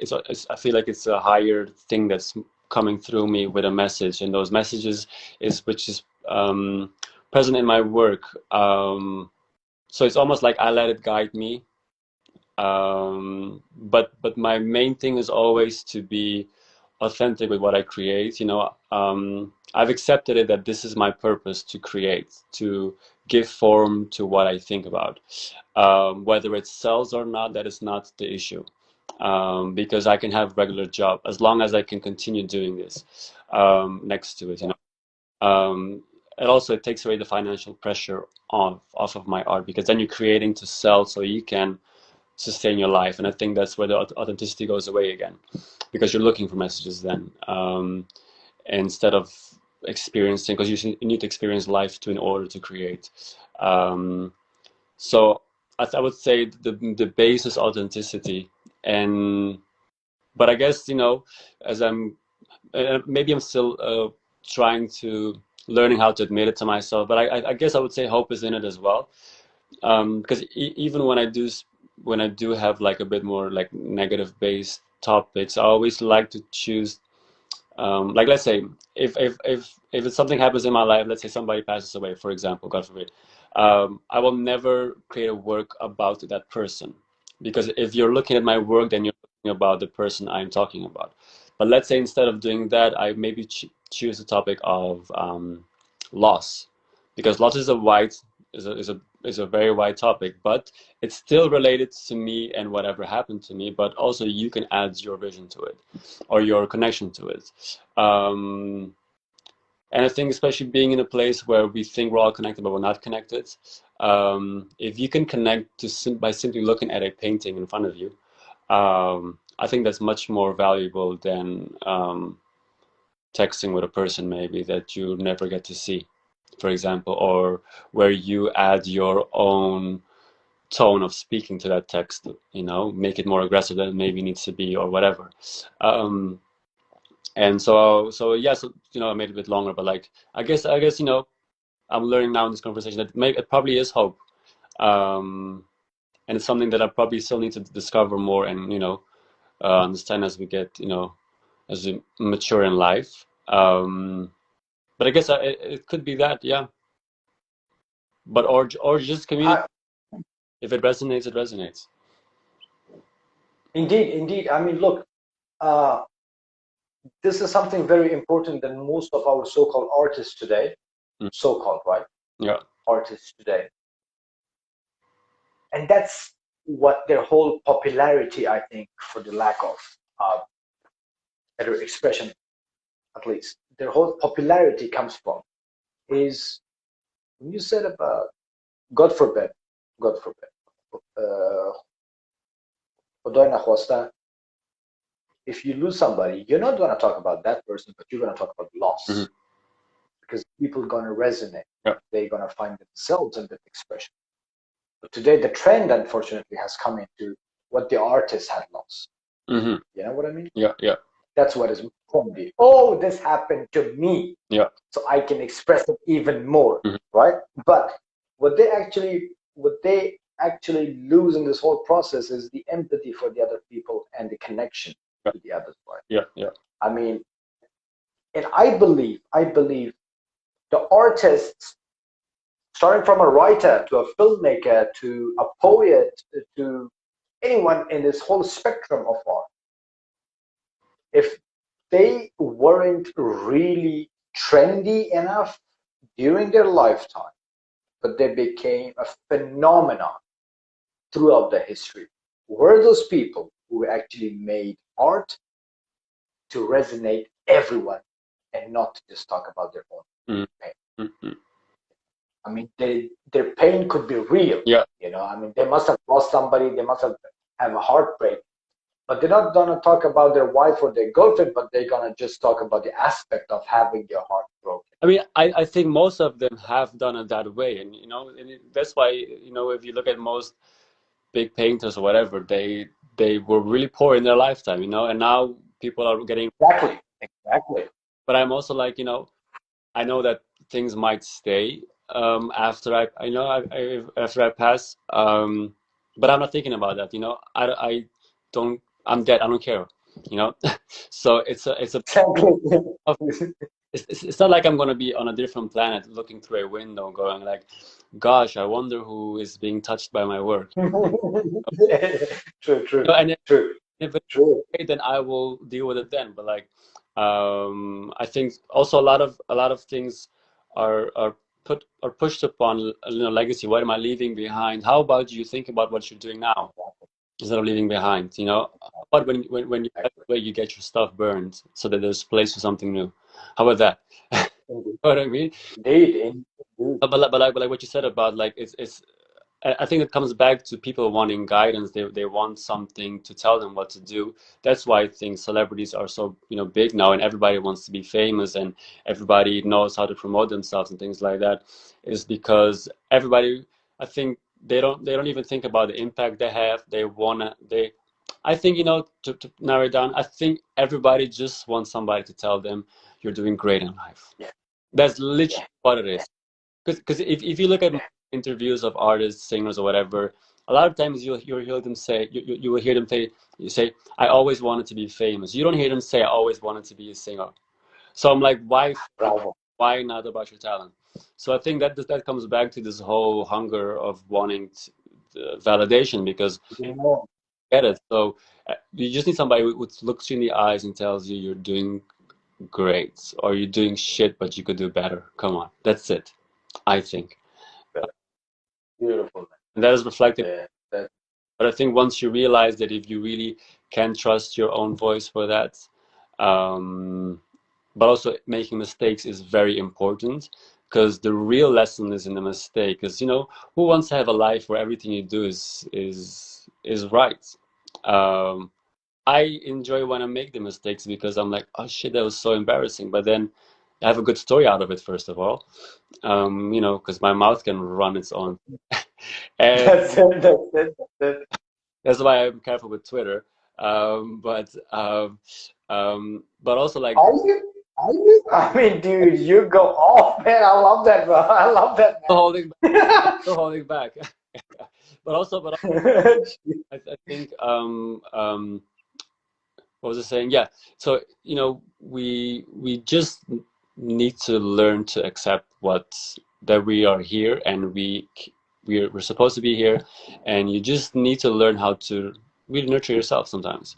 I feel like it's a higher thing that's coming through me with a message, and those messages which is present in my work. So it's almost like I let it guide me. But my main thing is always to be authentic with what I create. I've accepted it that this is my purpose, to create, to give form to what I think about. Whether it sells or not, that is not the issue. Because I can have a regular job as long as I can continue doing this next to it. And also, it takes away the financial pressure off of my art, because then you're creating to sell so you can sustain your life. And I think that's where the authenticity goes away again, because you're looking for messages then, instead of experiencing, because you need to experience life in order to create. So I would say the base is authenticity. But I guess, as I'm maybe I'm still trying to learning how to admit it to myself, but I guess I would say hope is in it as well. Because even when I do have like a bit more like negative based topics, I always like to choose like let's say if it's something happens in my life, let's say somebody passes away, for example, God forbid, I will never create a work about that person, because if you're looking at my work, then you're looking about the person I'm talking about. But let's say instead of doing that, I maybe choose the topic of loss, because loss is a wide is a very wide topic, but it's still related to me and whatever happened to me. But also you can add your vision to it or your connection to it. And I think especially being in a place where we think we're all connected, but we're not connected. If you can connect to by simply looking at a painting in front of you, I think that's much more valuable than texting with a person maybe that you never get to see, for example, or where you add your own tone of speaking to that text, you know, make it more aggressive than it maybe needs to be or whatever. And so yeah, so you know, I made it a bit longer, but like I guess you know, I'm learning now in this conversation that maybe it probably is hope, and it's something that I probably still need to discover more and you know understand as we get, you know, as we mature in life. But I guess it could be that, yeah. But or just communicate. If it resonates, it resonates. Indeed. I mean, look, this is something very important that most of our so-called artists today, so-called, right? Yeah. Artists today. And that's what their whole popularity, I think, for the lack of better expression, at least, their whole popularity comes from is when you said about, God forbid, uh, if you lose somebody, you're not going to talk about that person, but you're going to talk about loss, because people are going to resonate. Yeah. They're going to find themselves in that expression. But today, the trend, unfortunately, has come into what the artist had lost. You know what I mean? Yeah. That's what is comedy. Oh, this happened to me. Yeah. So I can express it even more, right? But what they actually lose in this whole process is the empathy for the other people and the connection to the others, right? Yeah. I mean, and I believe the artists, starting from a writer to a filmmaker to a poet to anyone in this whole spectrum of art, if they weren't really trendy enough during their lifetime, but they became a phenomenon throughout the history, were those people who actually made art to resonate everyone and not to just talk about their own pain. I mean, their pain could be real. Yeah. You know, I mean, they must have lost somebody, they must have a heartbreak, but they're not gonna talk about their wife or their girlfriend, but they're gonna just talk about the aspect of having your heart broken. I mean, I think most of them have done it that way, and you know, and that's why, you know, if you look at most big painters or whatever, they were really poor in their lifetime, you know, and now people are getting Exactly. But I'm also like, you know, I know that things might stay after I know after I pass, but I'm not thinking about that, you know. I don't, I'm dead, I don't care, you know. So it's a it's not like I'm gonna be on a different planet looking through a window going like, gosh, I wonder who is being touched by my work. True. You know, and if it's True. okay, then I will deal with it then. But like, I think also a lot of things are pushed upon, you know, legacy. What am I leaving behind? How about you think about what you're doing now instead of leaving behind? You know, but when you pass away, you get your stuff burned so that there's place for something new. How about that? You know what I mean? Indeed. But like what you said about like it's I think it comes back to people wanting guidance. They want something to tell them what to do. That's why I think celebrities are so, you know, big now, and everybody wants to be famous, and everybody knows how to promote themselves and things like that. Is because everybody, I think they don't even think about the impact they have. I think, to narrow it down, I think everybody just wants somebody to tell them you're doing great in life. Yeah. That's literally Yeah. what it is. Because if you look at interviews of artists, singers, or whatever, a lot of times you'll hear them say, you will hear them say, I always wanted to be famous. You don't hear them say, I always wanted to be a singer. So I'm like, Bravo. why not about your talent? So I think that comes back to this whole hunger of wanting validation, because get it. So you just need somebody who looks you in the eyes and tells you you're doing great, or you're doing shit, but you could do better. Come on, that's it, I think. Beautiful. And that is reflected. Yeah. But I think once you realize that if you really can trust your own voice for that, but also making mistakes is very important, because the real lesson is in the mistake. Because who wants to have a life where everything you do is right? I enjoy when I make the mistakes, because I'm like, oh shit, that was so embarrassing. But then I have a good story out of it, first of all, because my mouth can run its own. And That's it. That's it. that's why I'm careful with Twitter. But also, like, Are you? Are you? I mean, dude, you go off, man. I love that, bro. I love that, holding man. holding back. but I think what was I saying? Yeah. So we just need to learn to accept that we are here, and we're supposed to be here, and you just need to learn how to really nurture yourself sometimes.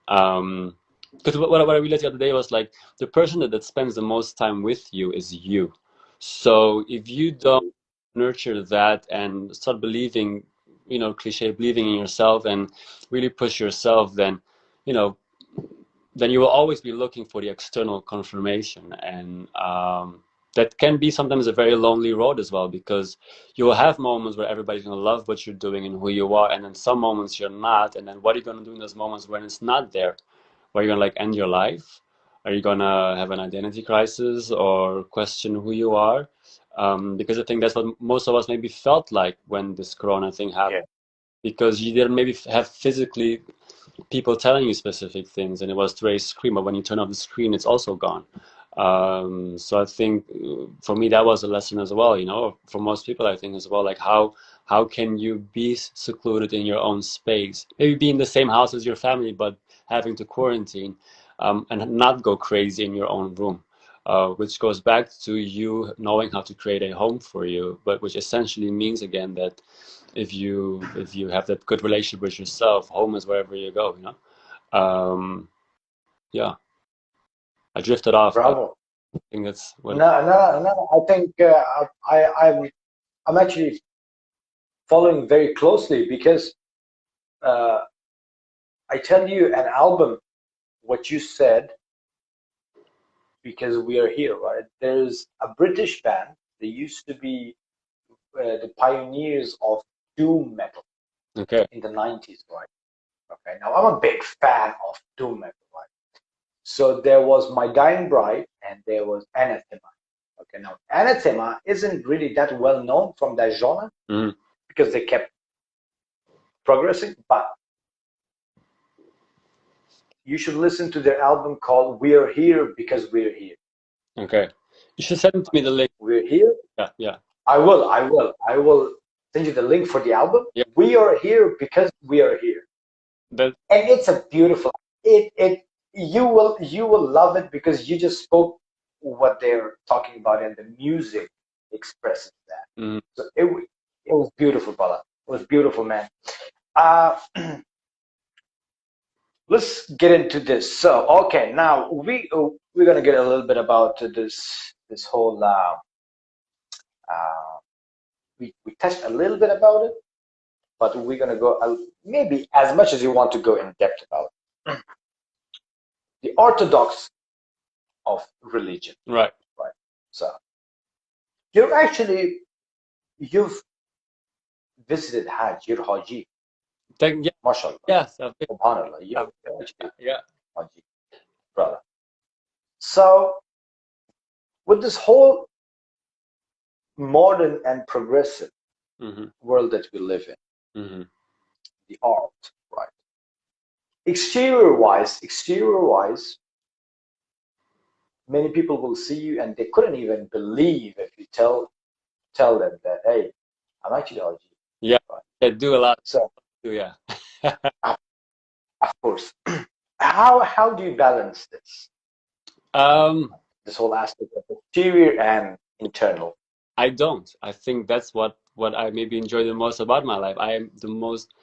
Because what I realized the other day was, like, the person that spends the most time with you is you. So if you don't nurture that and start believing, cliche, believing in yourself and really push yourself, you know, then you will always be looking for the external confirmation. And that can be sometimes a very lonely road as well, because you will have moments where everybody's going to love what you're doing and who you are, and then some moments you're not. And then what are you going to do in those moments when it's not there? Are you going to, like, end your life? Are you going to have an identity crisis or question who you are? Because I think that's what most of us maybe felt like when this corona thing happened. Yeah. Because you didn't maybe have physically people telling you specific things, and it was very screen, but when you turn off the screen, it's also gone. So I think for me that was a lesson as well, for most people, I think, as well, like how can you be secluded in your own space, maybe be in the same house as your family, but having to quarantine, and not go crazy in your own room, which goes back to you knowing how to create a home for you, but which essentially means, again, that if you have that good relationship with yourself, home is wherever you go. Yeah, I drifted off. Bravo. I think that's what. No. I think I'm actually following very closely, because I tell you, an album, what you said, because we are here, right? There's a British band. They used to be the pioneers of doom metal. Okay. In the 90s, right? Okay. Now I'm a big fan of doom metal, right? So there was My Dying Bride, and there was Anathema. Okay. Now Anathema isn't really that well known from that genre, because they kept progressing, but you should listen to their album called We're Here Because We're Here. Okay. You should send me the link. We're here. Yeah. I will send you the link for the album. Yeah. We are here because we are here. And it's a beautiful. You will love it, because you just spoke what they're talking about, and the music expresses that. So it was beautiful, Bala. It was beautiful, man. Let's get into this. So, okay, now we're gonna get a little bit about this whole. We touched a little bit about it, but we're gonna go maybe as much as you want to go in depth about it. The orthodox of religion. Right. So you've visited Hajj, you're Haji. Yeah. MashaAllah. Yes. SubhanAllah. Yeah. Haji, brother. So with this whole modern and progressive world that we live in, the art, right? exterior wise, many people will see you and they couldn't even believe if you tell them that, hey, I'm actually Haji. Yeah, Right? I do a lot So too, yeah. of course, how do you balance Um, this whole aspect of exterior and internal? I don't. I think that's what I maybe enjoy the most about my life. I am the most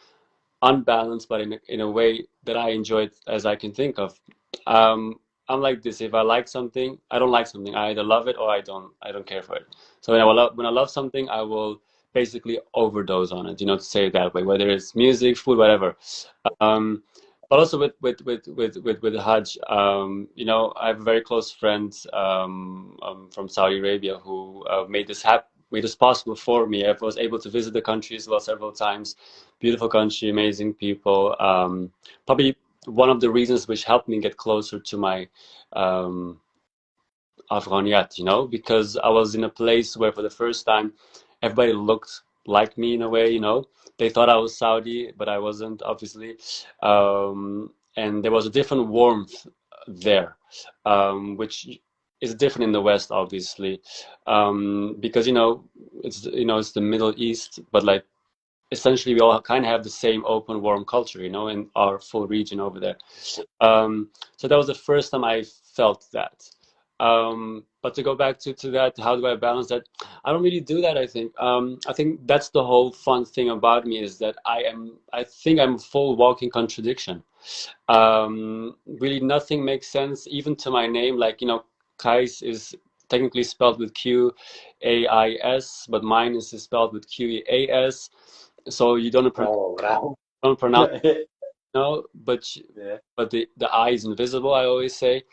unbalanced, but in a way that I enjoy it as I can think of. Um, I'm like this. If I like something, I don't like something. I either love it or I don't. I don't care for it. So when I love something, I will basically overdose on it. You know, to say it that way. Whether it's music, food, whatever. Um, but also with Hajj, you know, I have a very close friend from Saudi Arabia who made this possible for me. I was able to visit the country as well several times. Beautiful country, amazing people. Probably one of the reasons which helped me get closer to my um, Afghaniyat, you know, because I was in a place where for the first time everybody looked like me in a way, you know. They thought I was Saudi, but I wasn't, obviously. And there was a different warmth there, which is different in the West, obviously, because it's the Middle East, but like essentially we all kind of have the same open, warm culture, you know, in our full region over there. So that was the first time I felt that. But to go back to that, how do I balance that? I don't really do that, I think. I think that's the whole fun thing about me is that I think I'm a full walking contradiction. Really nothing makes sense, even to my name. Like, you know, Qeas is technically spelled with Qais, but mine is spelled with Qeas. So you Oh, wow. don't pronounce no, Yeah. but the I is invisible, I always say.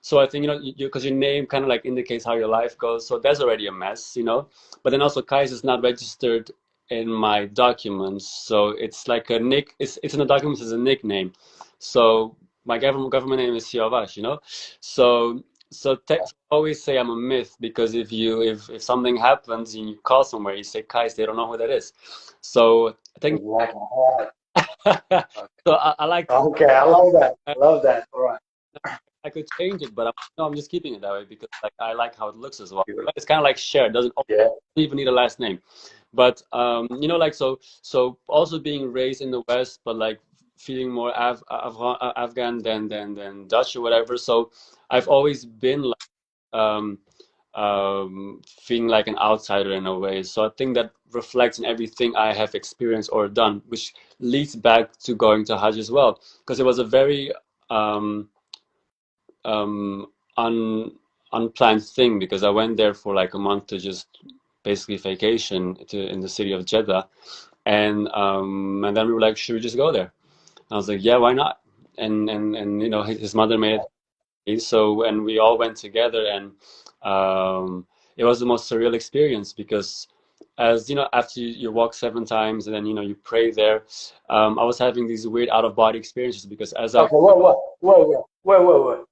So I think, you know, because your name kind of like indicates how your life goes. So that's already a mess, you know. But then also Kais is not registered in my documents. So it's like it's in the documents as a nickname. So my government name is Siavash, you know. So I always say I'm a myth because if something happens and you call somewhere, you say Kais, they don't know who that is. So I think Exactly. so I like Okay, I love that. I love that. All right. I could change it, but I'm just keeping it that way because like I like how it looks as well. It's kind of like shared, doesn't Yeah. even need a last name. But you know, like so also being raised in the West, but like feeling more Afghan than Dutch or whatever. So I've always been like um, feeling like an outsider in a way. So I think that reflects in everything I have experienced or done, which leads back to going to Hajj as well, because it was a very um, um, un unplanned thing because I went there for like a month to just basically vacation in the city of Jeddah, and then we were like, should we just go there? And I was like, yeah, why not? And you know, his mother made it so, and we all went together, and it was the most surreal experience because. As you know, after you walk 7 times and then you know you pray there, I was having these weird out of body experiences because as I Okay. Whoa.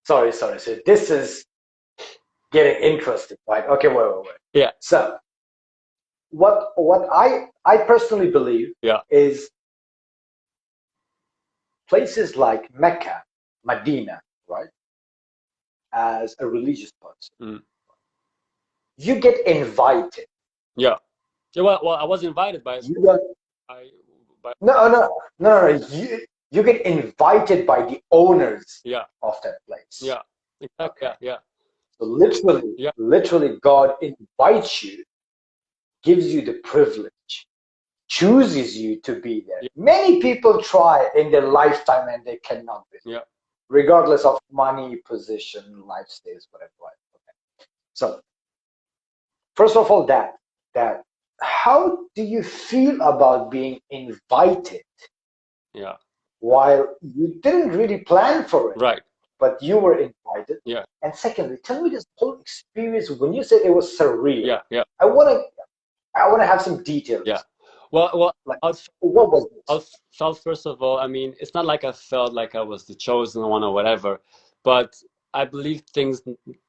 Sorry. So this is getting interesting, right? Okay. Wait. yeah So what I personally believe yeah is places like Mecca, Medina, right? As a religious person, mm, you get invited. yeah. Yeah, well, I was invited You don't. by, by No. You get invited by the owners yeah, of that place. yeah, exactly, Okay. yeah, So literally, yeah, literally, God invites you, gives you the privilege, chooses you to be there. yeah, Many people try in their lifetime and they cannot be, yeah, regardless of money, position, life stays, whatever. Okay. So first of all, that how do you feel about being invited yeah, while you didn't really plan for it, right, but you were invited? yeah, And secondly, tell me this whole experience when you said it was surreal. yeah, yeah, I wanna I wanna have some yeah. details. Well, Like I what was it? felt first of all, I mean, it's not like I felt like I was the chosen one or whatever, but I believe things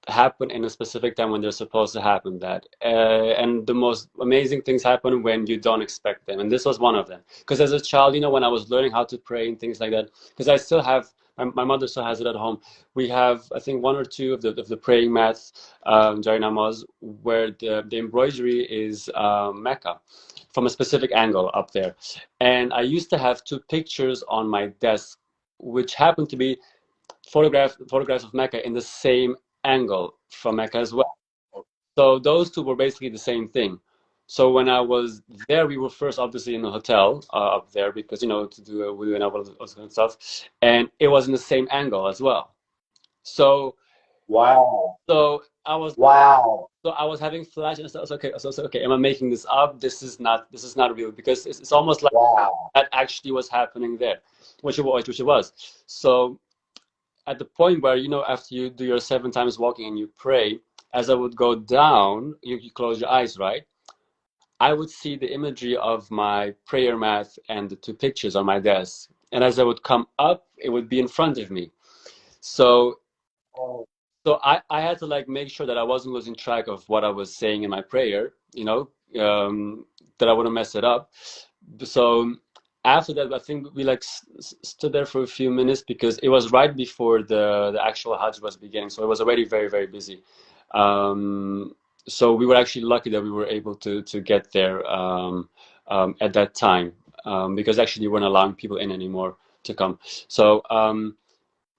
happen in a specific time when they're supposed to happen. And the most amazing things happen when you don't expect them. And this was one of them. Because as a child, when I was learning how to pray and things like that, because I still have my mother still has it at home. We have, I think, one or two of the praying mats, Jai Namaz, where the embroidery is Mecca from a specific angle up there. And I used to have two pictures on my desk, which happened to be photographs of Mecca in the same angle from Mecca as well. So those two were basically the same thing. So when I was there, we were first obviously in a hotel up there because to do a wudu and all those kind of stuff, and it was in the same angle as well. So Wow. so I was Wow. so I was having flashes. I was okay. So I was okay. Am I making this up? This is not real because it's almost like Wow. that actually was happening there, which it was. So at the point where after you do your 7 times walking and you pray, as I would go down, you close your eyes, right? I would see the imagery of my prayer mat and the two pictures on my desk, and as I would come up, it would be in front of me. So Oh, so I had to like make sure that I wasn't losing track of what I was saying in my prayer, that I wouldn't mess it up. So after that, I think we like stood there for a few minutes because it was right before the actual Hajj was beginning, so it was already very, very busy. So we were actually lucky that we were able to get there at that time, because actually we weren't allowing people in anymore to come. So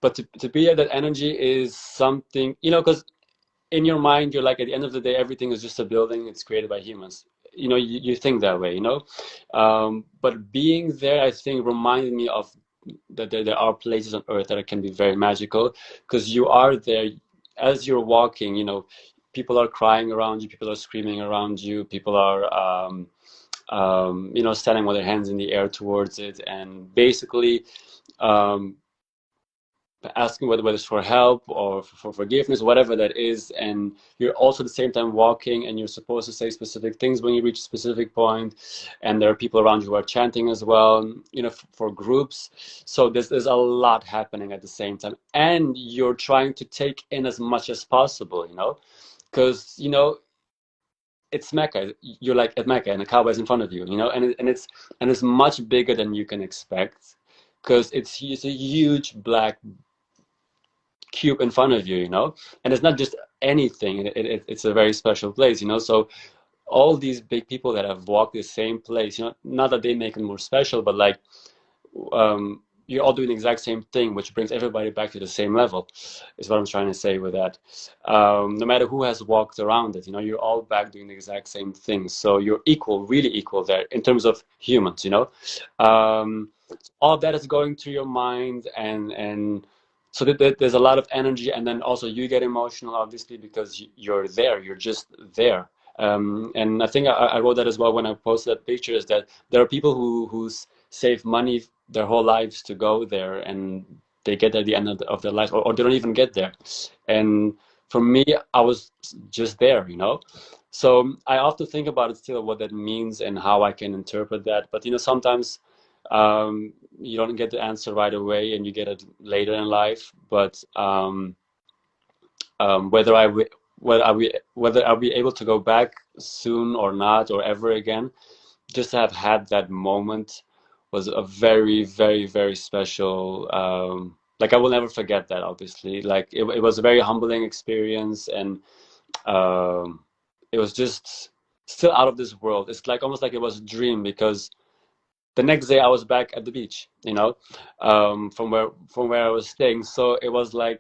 but to be at that energy is something, because in your mind, you're like, at the end of the day, everything is just a building. It's created by humans. You think that way, but being there, I think, reminded me of that there are places on earth that can be very magical because you are there as you're walking. People are crying around you, people are screaming around you, people are standing with their hands in the air towards it, and basically um, asking whether it's for help or for forgiveness, whatever that is. And you're also at the same time walking, and you're supposed to say specific things when you reach a specific point. And there are people around you who are chanting as well, for groups. So there's a lot happening at the same time, and you're trying to take in as much as possible, because it's Mecca. You're like at Mecca, and the Kaaba is in front of you, and it's much bigger than you can expect, because it's a huge black cube in front of you, and it's not just anything. It's a very special place, so all these big people that have walked the same place, not that they make it more special, but like you're all doing the exact same thing, which brings everybody back to the same level, is what I'm trying to say with that. No matter who has walked around it, you're all back doing the exact same thing, so you're equal, really equal there in terms of humans. um, all of that is going through your mind, and so there's a lot of energy, and then also you get emotional, obviously, because you're there, you're just there. And I think I wrote that as well when I posted that picture, is that there are people who save money their whole lives to go there, and they get at the end of their life, or they don't even get there. And for me, I was just there, so I often think about it still, what that means and how I can interpret that. But sometimes you don't get the answer right away, and you get it later in life. But whether I'll be able to go back soon or not, or ever again, just to have had that moment was a very, very, very special. Like, I will never forget that. Obviously, like it was a very humbling experience, and um, it was just still out of this world. It's like almost like it was a dream, because the next day I was back at the beach, from where I was staying. So it was like,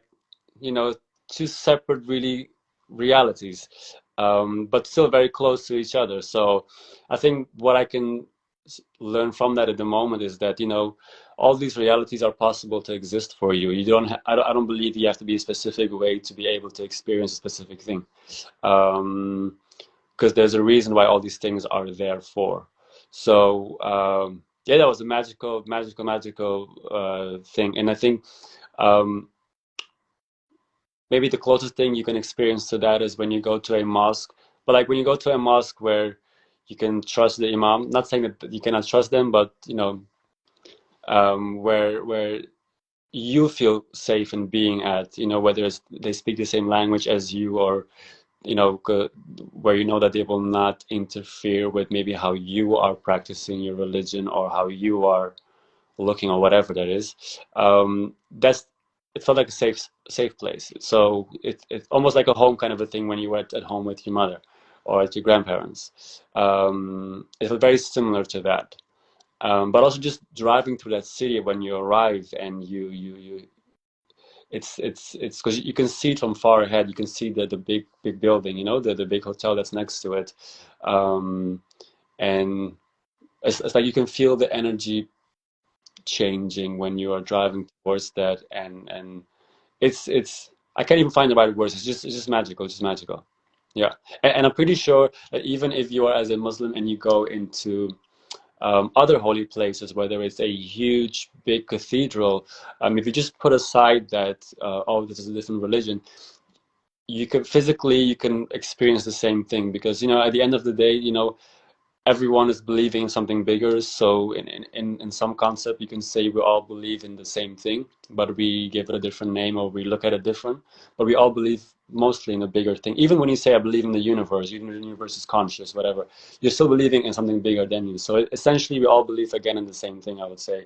you know, two separate really realities, but still very close to each other. So I think what I can learn from that at the moment is that, all these realities are possible to exist for you. You don't. I don't believe you have to be a specific way to be able to experience a specific thing. Because there's a reason why all these things are there for. So yeah, that was a magical, magical, magical thing. And I think um, maybe the closest thing you can experience to that is when you go to a mosque. But like when you go to a mosque where you can trust the imam, not saying that you cannot trust them, but where you feel safe in being at, you know, whether it's they speak the same language as you, or you know, where you know that they will not interfere with maybe how you are practicing your religion or how you are looking or whatever that is. That's it felt like a safe place. So it's almost like a home kind of a thing when you were at home with your mother or at your grandparents. It felt very similar to that. But also just driving through that city when you arrive and you it's because you can see it from far ahead. You can see the big building, you know, the big hotel that's next to it, and it's like you can feel the energy changing when you are driving towards that, and it's I can't even find the right words. It's just magical, just magical. Yeah, and I'm pretty sure that even if you are as a Muslim and you go into other holy places, whether it's a huge, big cathedral, if you just put aside that, oh, this is a different religion, you can physically, you can experience the same thing because, you know, at the end of the day, you know, everyone is believing in something bigger. So in some concept, you can say we all believe in the same thing, but we give it a different name or we look at it different. But we all believe mostly in a bigger thing. Even when you say I believe in the universe, even if the universe is conscious, whatever, you're still believing in something bigger than you. So essentially, we all believe again in the same thing, I would say.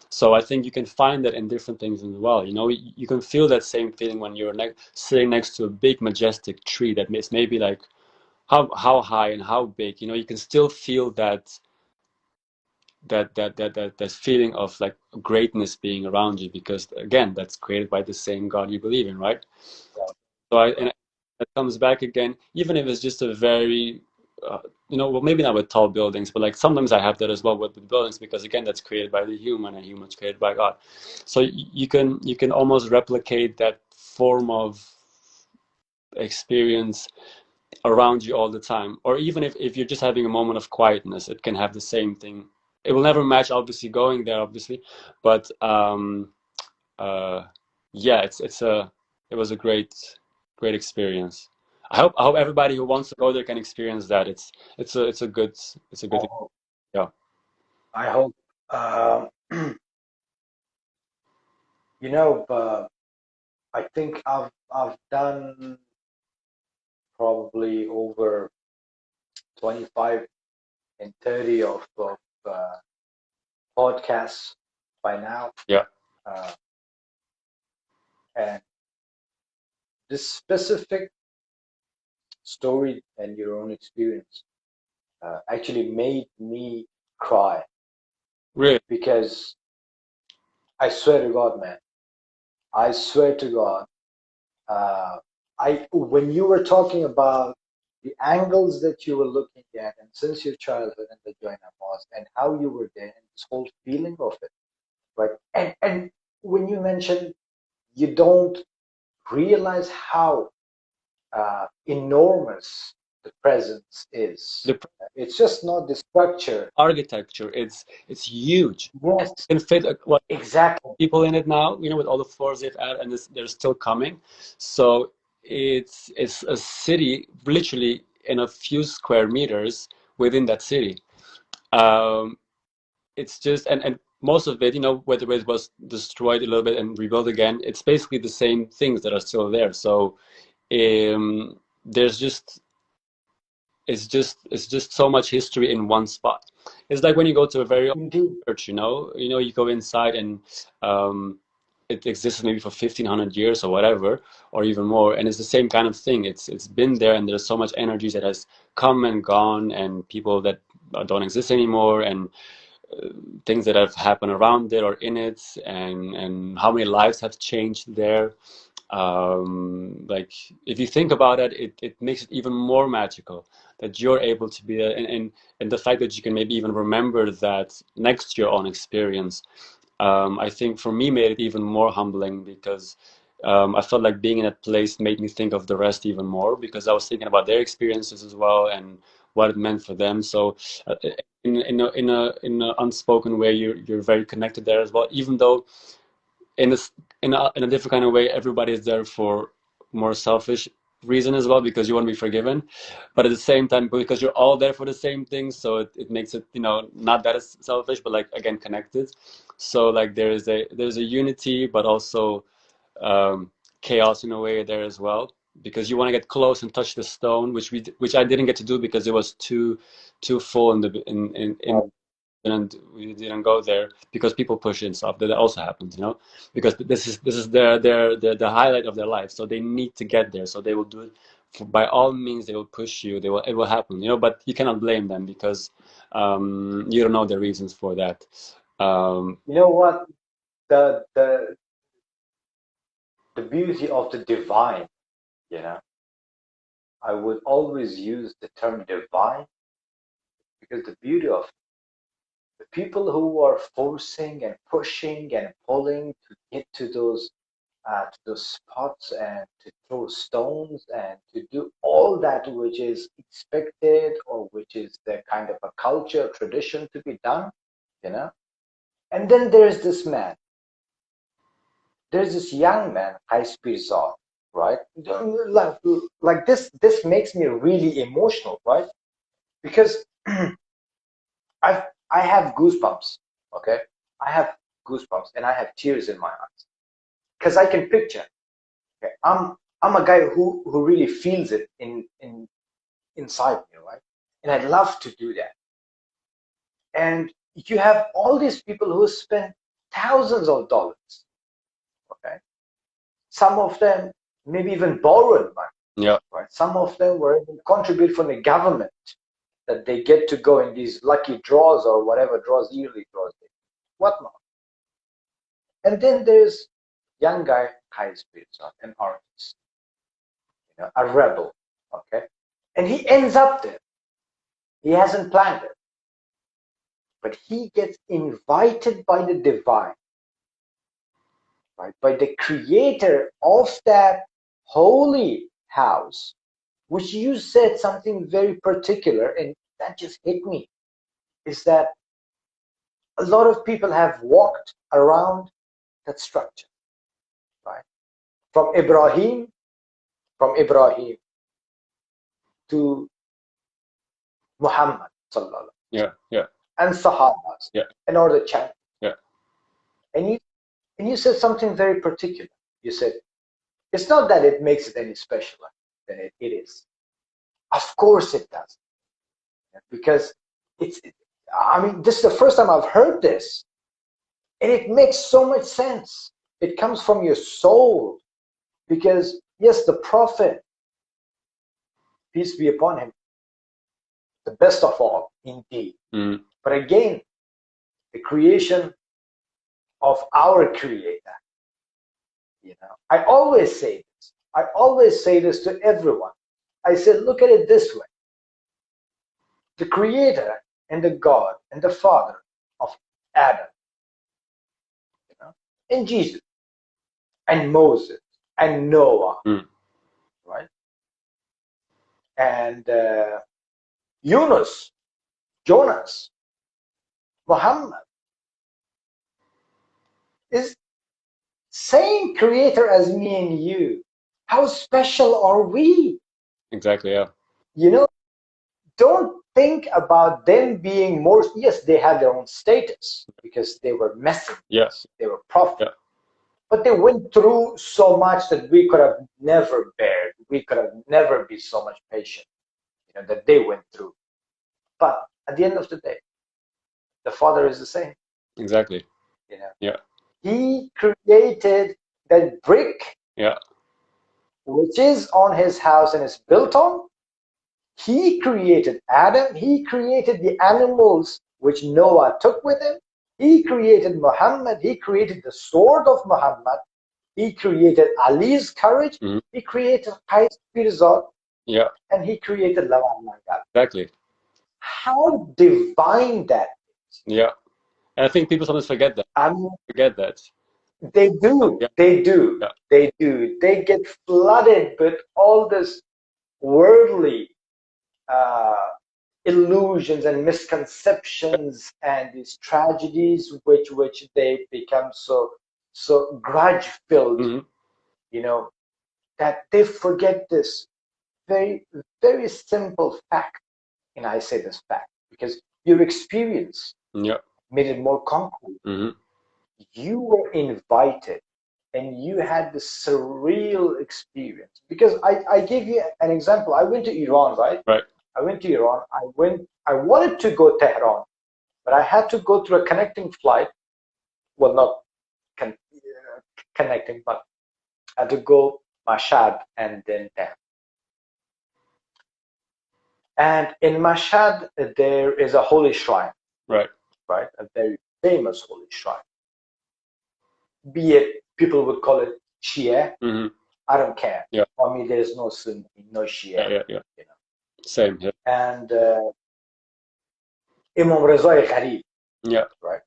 So I think you can find that in different things as well. You know, you can feel that same feeling when you're sitting next to a big majestic tree that is maybe like how high and how big, you know, you can still feel that feeling of like greatness being around you because again that's created by the same God you believe in, right? So and it comes back again, even if it's just a very you know, well, maybe not with tall buildings, but like sometimes I have that as well with buildings because again that's created by the human and humans created by God. So you can almost replicate that form of experience around you all the time. Or even if you're just having a moment of quietness, it can have the same thing. It will never match obviously going there, obviously, but uh, yeah, it was a great experience. I hope everybody who wants to go there can experience that. It's a good yeah. I hope. Um, you know, I think I've done probably over 25 and 30 of podcasts by now. Yeah. Uh, and this specific story and your own experience actually made me cry Really. because I swear to God, man, I swear to God, when you were talking about the angles that you were looking at, and since your childhood and the Jaina mosque, and how you were there, and this whole feeling of it, right? And when you mentioned you don't realize how enormous the presence is. The It's just not the structure. architecture, it's huge. Yes, Can fit what exactly. people in it now, you know, with all the floors they've added, and they're still coming. So it's a city literally in a few square meters within that city. Um, it's just and most of it, you know, whether it was destroyed a little bit and rebuilt again, it's basically the same things that are still there. So there's just it's just so much history in one spot. It's like when you go to a very old Indeed. church, you go inside and um, it exists maybe for 1500 years or whatever, or even more, and it's the same kind of thing. It's been there, and there's so much energy that has come and gone, and people that don't exist anymore, and things that have happened around it or in it, and how many lives have changed there. Like if you think about it, it makes it even more magical that you're able to be there, and the fact that you can maybe even remember that next to your own experience. I think for me made it even more humbling because I felt like being in that place made me think of the rest even more because I was thinking about their experiences as well and what it meant for them. So in a unspoken way, you're very connected there as well, even though in a different kind of way, everybody is there for more selfish reason as well, because you want to be forgiven, but at the same time, because you're all there for the same thing, so it makes it, you know, not that as selfish, but like again connected. So like there's a unity, but also chaos in a way there as well, because you want to get close and touch the stone, which I didn't get to do because it was too full in the in and we didn't go there because people push and stuff. That also happens, you know, because this is the highlight of their life, so they need to get there, so they will do it by all means. They will push you, it will happen, you know, but you cannot blame them because you don't know the reasons for that. You know what? The the the beauty of the divine, you know, I would always use the term divine because the beauty of the people who are forcing and pushing and pulling to get to those spots and to throw stones and to do all that which is expected or which is the kind of a culture tradition to be done, you know. And then there's this man, there's this young man, Qeas Pirzad, right? Like this makes me really emotional, right? Because I have goosebumps, okay? I have goosebumps and I have tears in my eyes because I can picture. Okay, I'm a guy who really feels it inside me, right? And I love to do that. And you have all these people who spend thousands of dollars, okay? Some of them maybe even borrowed money, Yeah. right? Some of them were even contributed from the government that they get to go in these lucky draws or whatever draws, yearly draws, whatnot. And then there's young guy, Qeas Pirzad, an artist, you know, a rebel, okay? And he ends up there. He hasn't planned it, but he gets invited by the divine, right? By the creator of that holy house, which you said something very particular, and that just hit me, is that a lot of people have walked around that structure, right? From Ibrahim to Muhammad sallallahu Yeah. Yeah. and Sahabas Yeah. and all the chant. Yeah. And you said something very particular. You said it's not that it makes it any specialer than it is. Of course it does, because I mean, this is the first time I've heard this, and it makes so much sense. It comes from your soul, because yes, the Prophet, peace be upon him, the best of all, indeed. Mm. But again, the creation of our Creator. You know, I always say this. I always say this to everyone. I said, look at it this way: the Creator and the God and the Father of Adam, you know, and Jesus and Moses and Noah, right? And Yunus, Jonas, Muhammad is same Creator as me and you. How special are we? Exactly. Yeah. You know, don't think about them being more. Yes, they have their own status because they were messengers. Yes. They were prophets. Yeah. But they went through so much that we could have never bared. We could have never been so much patient, you know, that they went through. But at the end of the day, the Father is the same. Exactly. You know, Yeah. He created that brick, Yeah. which is on His house and is built on. He created Adam. He created the animals which Noah took with him. He created Muhammad. He created the sword of Muhammad. He created Ali's courage. Mm-hmm. He created Qeas Pirzad. Yeah. And he created Lawan Mangal. Exactly. How divine that is. Yeah. And I think people sometimes forget that. I mean, Forget that. they do. Yeah. They do. Yeah. They do. They get flooded with all this worldly illusions and misconceptions and these tragedies which they become so grudge filled, Mm-hmm. you know, that they forget this. very, very simple fact. And I say this fact because your experience Yeah. made it more concrete. Mm-hmm. You were invited and you had this surreal experience. Because I gave you an example. I went to Iran, right? Right. I went to Iran. I wanted to go Tehran, but I had to go through a connecting flight. Well, not connecting, but I had to go Mashhad and then Tehran. And in Mashhad, there is a holy shrine, Right. right? A very famous holy shrine. Be it, people would call it Shia. Mm-hmm. I don't care. Yeah. For me, there's no Sunni, no Shia. Yeah. You know. Same here. And Imam Reza Gharib, Yeah. right?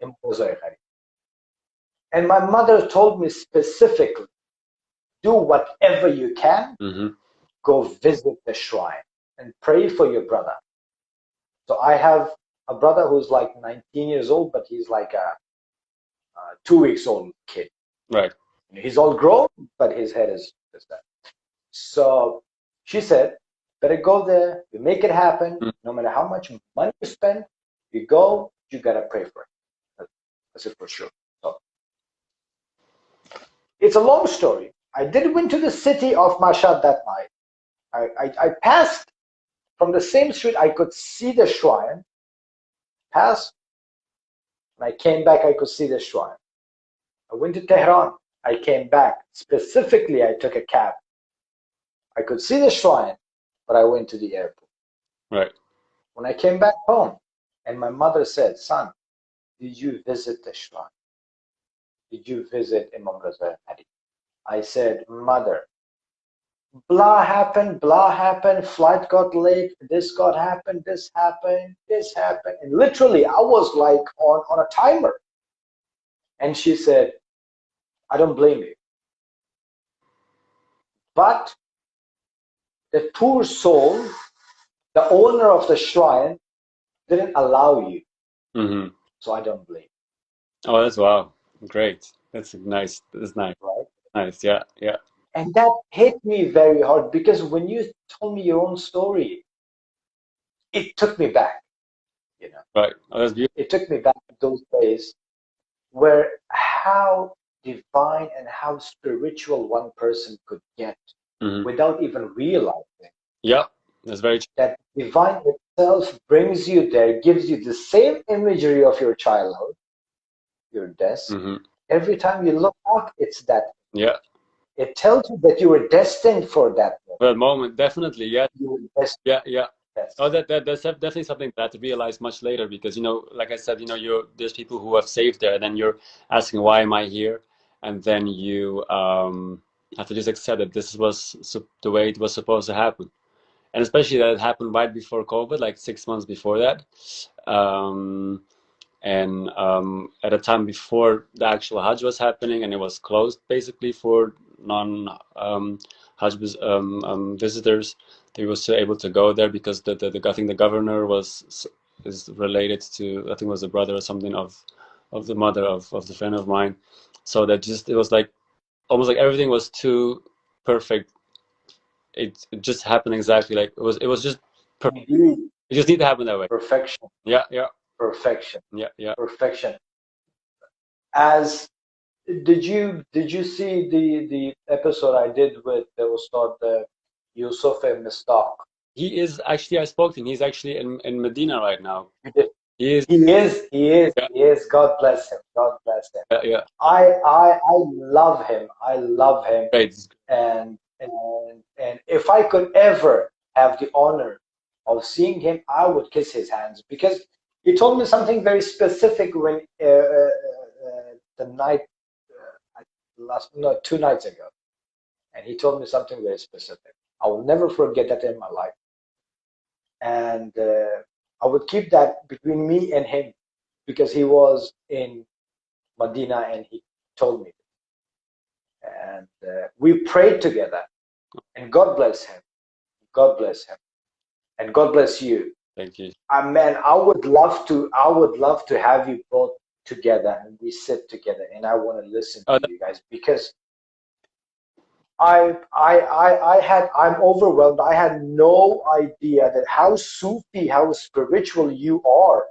Imam Reza Gharib. And my mother told me specifically, do whatever you can, Mm-hmm. go visit the shrine and pray for your brother. So I have a brother who's like 19 years old, but he's like a 2 weeks old kid. Right. He's all grown, but his head is that. So she said, better go there, you make it happen, no matter how much money you spend, you go, you gotta pray for it. That's it for sure. So, it's a long story. I did went to the city of Mashhad that night. I passed from the same street, I could see the shrine, passed, and I came back, I could see the shrine. I went to Tehran, I came back. Specifically, I took a cab. I could see the shrine, but I went to the airport. Right. When I came back home, and my mother said, son, did you visit the shrine? Did you visit Imam Reza Hadi? I said, mother, blah happened, flight got late, this happened, this happened. And literally, I was like on a timer. And she said, I don't blame you. But the poor soul, the owner of the shrine, didn't allow you. Mm-hmm. So I don't blame you. Oh, that's wow. Great. That's nice. That's nice. Right? Nice. Yeah. Yeah. And that hit me very hard because when you told me your own story, it took me back. You know, Right. Oh, that's beautiful. it took me back to those days where how divine and how spiritual one person could get Mm-hmm. without even realizing Yeah. That's very true. that divine itself brings you there, gives you the same imagery of your childhood, your death. Mm-hmm. Every time you look up, it's that. Yeah. It tells you that you were destined for that moment. That moment, definitely. Yeah. You were destined. Yeah. Yeah. Yes. Oh, that's definitely something that I had to realize much later because, like I said, there's people who have saved there, and then you're asking, why am I here? And then you have to just accept that this was the way it was supposed to happen. And especially that it happened right before COVID, like 6 months before that. And at a time before the actual Hajj was happening, and it was closed basically for non-Hajj visitors. They were still able to go there because I think the governor is related to, I think it was the brother or something of the mother of the friend of mine. So that it was like almost like everything was too perfect. It just happened exactly like it was just perfect. It just need to happen that way. Perfection. Yeah, yeah, Perfection. yeah, yeah. Perfection. As did you see the episode I did with the Ustad Yusuf and Mistaq? He is actually, I spoke to him. He's actually in Medina right now. You did. He is. He is. God bless him. God bless him. Yeah, yeah. I love him. I love him. Great. And if I could ever have the honor of seeing him, I would kiss his hands because he told me something very specific when the night 2 nights ago, and he told me something very specific. I will never forget that in my life, and I would keep that between me and him because he was in Medina and he told me, and we prayed together, and God bless him. God bless him, and God bless you. Thank you. Man, I would love to have you both together and we sit together, and I want to listen to you guys because I'm overwhelmed. I had no idea that how Sufi, how spiritual you are.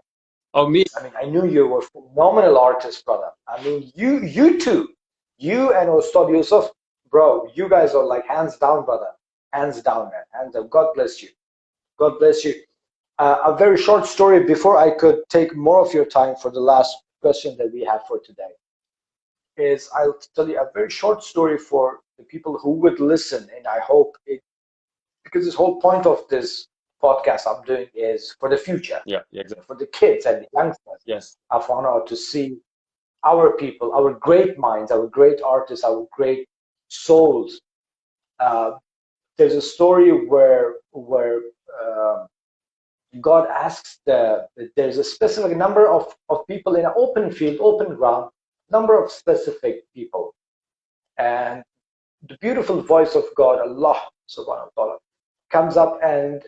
Oh, me. I mean, I knew you were a phenomenal artist, brother. I mean, you two, you and Ustad Yusuf, bro, you guys are like hands down, brother. Hands down, man. Hands down. God bless you. God bless you. A very short story before I could take more of your time for the last question that we have for today is I'll tell you a very short story for the people who would listen, and I hope it, because this whole point of this podcast I'm doing is for the future, Yeah, exactly. for the kids and the youngsters. Yes. I want to see our people, our great minds, our great artists, our great souls. There's a story where God asks there's a specific number of people in an open field, open ground, number of specific people. And the beautiful voice of God, Allah subhanahu wa ta'ala, comes up and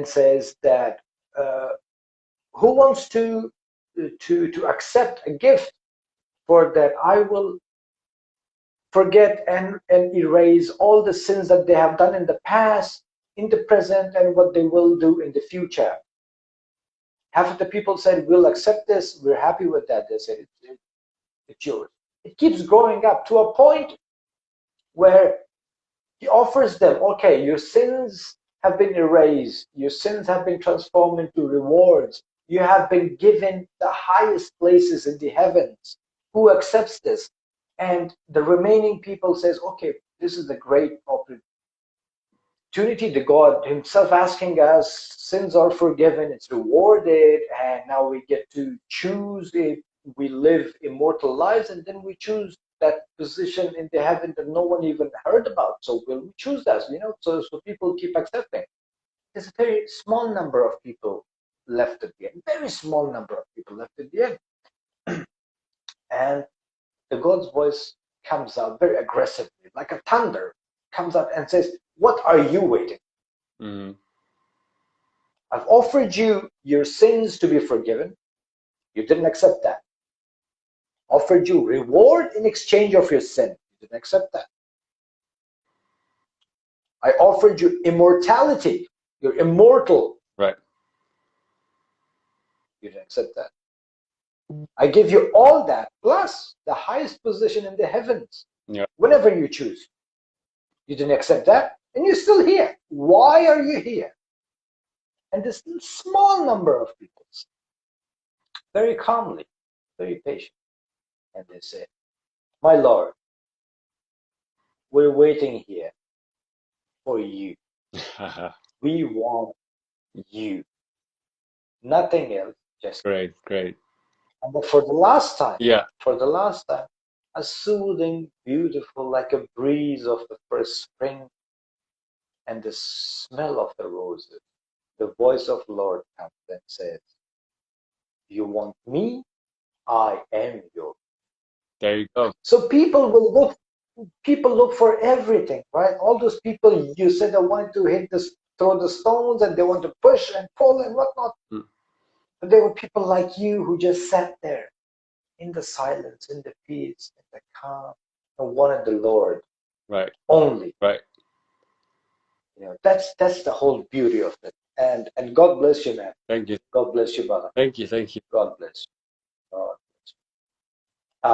says that who wants to accept a gift for that I will forget and erase all the sins that they have done in the past, in the present, and what they will do in the future. Half of the people said, we'll accept this, we're happy with that. They said, it's yours. It keeps growing up to a point where he offers them, okay, your sins have been erased, your sins have been transformed into rewards, you have been given the highest places in the heavens. Who accepts this? And the remaining people says, okay, this is a great opportunity. The God himself asking us, sins are forgiven, it's rewarded, and now we get to choose if we live immortal lives, and then we choose that position in the heaven that no one even heard about. So we'll choose that, so people keep accepting. There's a very small number of people left at the end, very small number of people left at the end. And the God's voice comes out very aggressively, like a thunder, comes out and says, what are you waiting? Mm-hmm. I've offered you your sins to be forgiven. You didn't accept that. Offered you reward in exchange of your sin. You didn't accept that. I offered you immortality. You're immortal. Right. You didn't accept that. I give you all that, plus the highest position in the heavens. Yeah. Whenever you choose. You didn't accept that, and you're still here. Why are you here? And this small number of people, very calmly, very patient, and they say, my Lord, we're waiting here for you. We want you. Nothing else, just Great. and for the last time, Yeah. a soothing, beautiful, like a breeze of the first spring, and the smell of the roses. The voice of Lord comes and says, you want me? I am yours. There you go. So people look for everything, right? All those people you said they want to throw the stones, and they want to push and pull and whatnot. Mm. But there were people like you who just sat there in the silence, in the peace, in the calm, and wanted the Lord. Right. Only. Right. That's the whole beauty of it. And God bless you, man. Thank you. God bless you, brother. Thank you. God bless you. God bless you.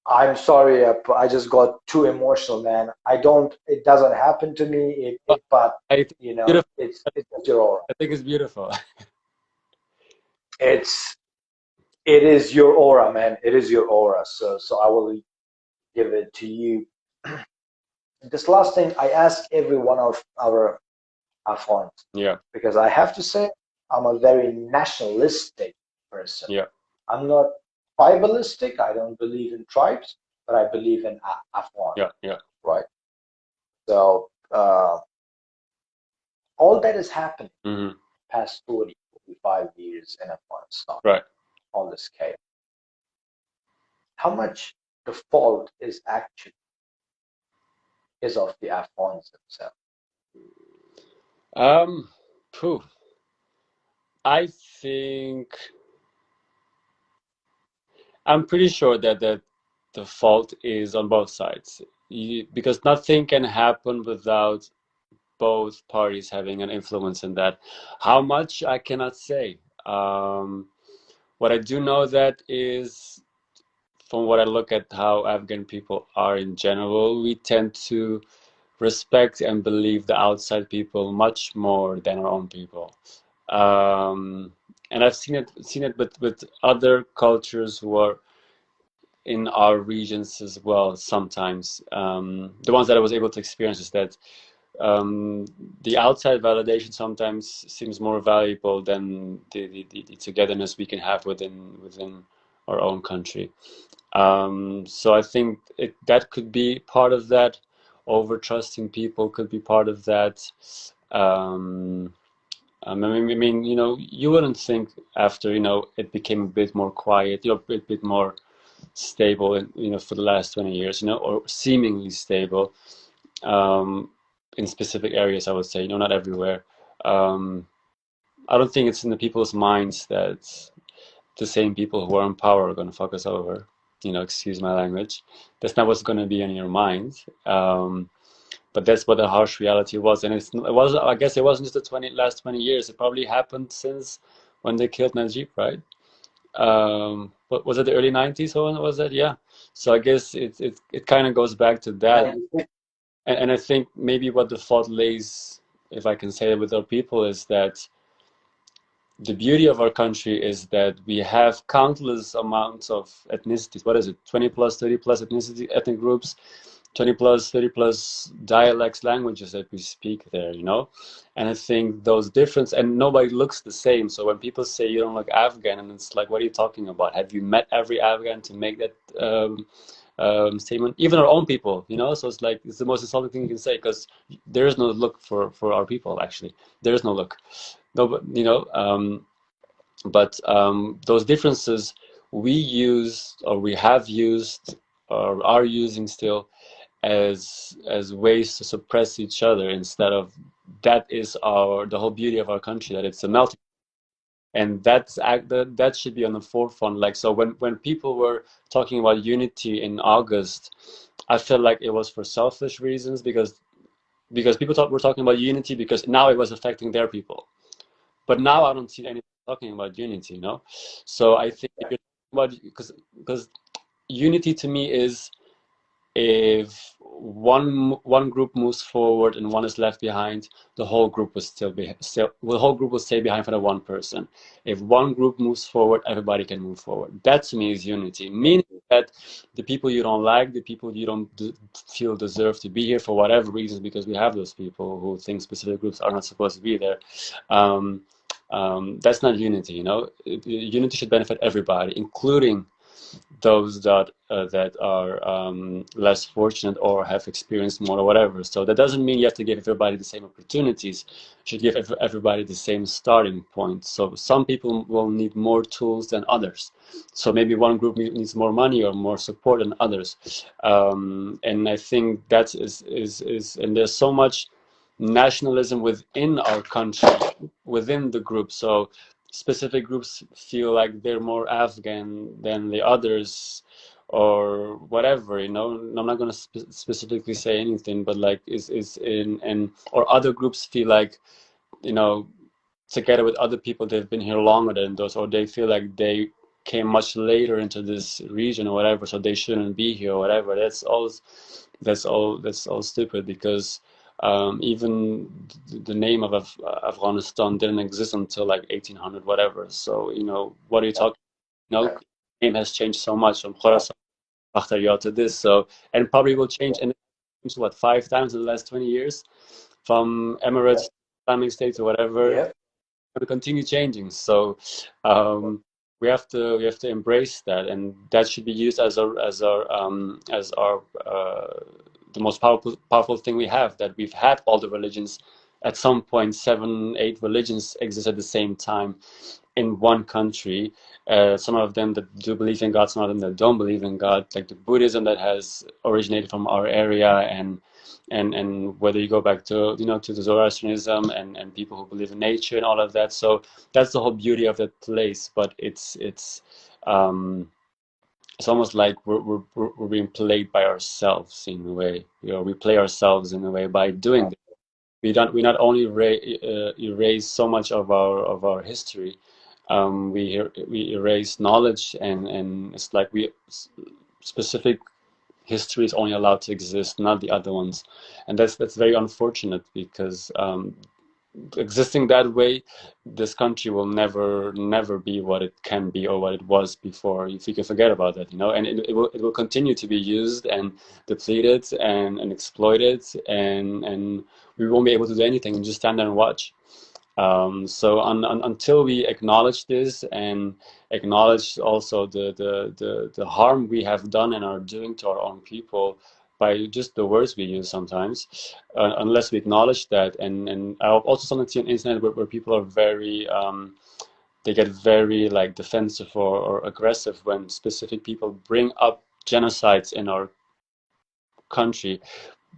I'm sorry, I just got too emotional, man. It doesn't happen to me, but I think it's your aura. I think it's beautiful. It is your aura, man. It is your aura. So I will give it to you. This last thing I ask every one of our Afghans. Yeah. Because I have to say, I'm a very nationalistic person. Yeah. I'm not tribalistic. I don't believe in tribes, but I believe in Afghan. Yeah. Right. So all that is happening past 40, 45 years in Afghanistan. Right. On this scale. How much the fault is actually of the Afghans themselves? I think I'm pretty sure that the fault is on both sides. because nothing can happen without both parties having an influence in that. How much, I cannot say. What I do know that is, from what I look at how Afghan people are in general, we tend to respect and believe the outside people much more than our own people. And I've seen it with other cultures who are in our regions as well sometimes. The ones that I was able to experience is that um, the outside validation sometimes seems more valuable than the togetherness we can have within our own country. So I think that could be part of that. Over trusting people could be part of that. I mean, you wouldn't think after, it became a bit more quiet, a bit more stable, for the last 20 years, or seemingly stable, um, in specific areas, I would say, not everywhere. Um, I don't think it's in the people's minds that the same people who are in power are going to fuck us over. Excuse my language. That's not what's going to be in your mind. But that's what the harsh reality was, and it was. I guess it wasn't just the last 20 years. It probably happened since when they killed Najib, right? What was it, the early 90s? Or when was that? Yeah. So I guess it kind of goes back to that, and I think maybe what the fault lays, if I can say it, with our people, is that the beauty of our country is that we have countless amounts of ethnicities. What is it? 20 plus, 30 plus ethnic groups, 20 plus, 30 plus dialects, languages that we speak there, And I think those difference, and nobody looks the same. So when people say you don't look Afghan, and it's like, what are you talking about? Have you met every Afghan to make that statement? Even our own people, So it's like, it's the most insulting thing you can say, because there is no look for our people, actually. There is no look. No, but those differences we use, or we have used, or are using still, as ways to suppress each other, instead of that is the whole beauty of our country, that it's a melting, and that should be on the forefront. Like, so when people were talking about unity in August, I felt like it was for selfish reasons, because people were talking about unity because now it was affecting their people. But now I don't see anyone talking about unity, So I think if you're talking about, because unity to me is, if one group moves forward and one is left behind, the whole group the whole group will stay behind for the one person. If one group moves forward, everybody can move forward. That to me is unity, meaning that the people you don't like, the people you don't feel deserve to be here for whatever reasons, because we have those people who think specific groups are not supposed to be there. That's not unity, Unity should benefit everybody, including those that are less fortunate or have experienced more or whatever. So that doesn't mean you have to give everybody the same opportunities. You should give everybody the same starting point. So some people will need more tools than others. So maybe one group needs more money or more support than others. And I think that is and there's so much nationalism within our country, within the group. So specific groups feel like they're more Afghan than the others, or whatever, I'm not going to specifically say anything, but like is in and or other groups feel like, together with other people, they've been here longer than those, or they feel like they came much later into this region or whatever, so they shouldn't be here or whatever. That's all stupid, because even the name of Afghanistan didn't exist until like 1800 whatever. So what are you talking? Name has changed so much from Khorasan, Bakhtaryar to this. So, and probably will change, and what, 5 times in the last 20 years, from Emirates, Islamic State, or whatever. Yeah. Going to continue changing. So we have to embrace that, and that should be used as our the most powerful thing we have. That we've had all the religions at some point, 7, 8 religions exist at the same time in one country. Some of them that do believe in God, some of them that don't believe in God, like the Buddhism that has originated from our area, and whether you go back to to the Zoroastrianism and people who believe in nature and all of that. So that's the whole beauty of that place. But it's it's almost like we're being played by ourselves in a way. You know, we play ourselves in a way by doing this. We not only erase so much of our history, we erase knowledge, and it's like specific history is only allowed to exist, not the other ones, and that's very unfortunate because existing that way, this country will never be what it can be or what it was before. If you can forget about that, you know, and it will continue to be used and depleted and exploited, and we won't be able to do anything and just stand there and watch. So until we acknowledge this and acknowledge also the harm we have done and are doing to our own people by just the words we use sometimes, unless we acknowledge that, and I also sometimes see on the internet where people are very they get very like defensive or aggressive when specific people bring up genocides in our country,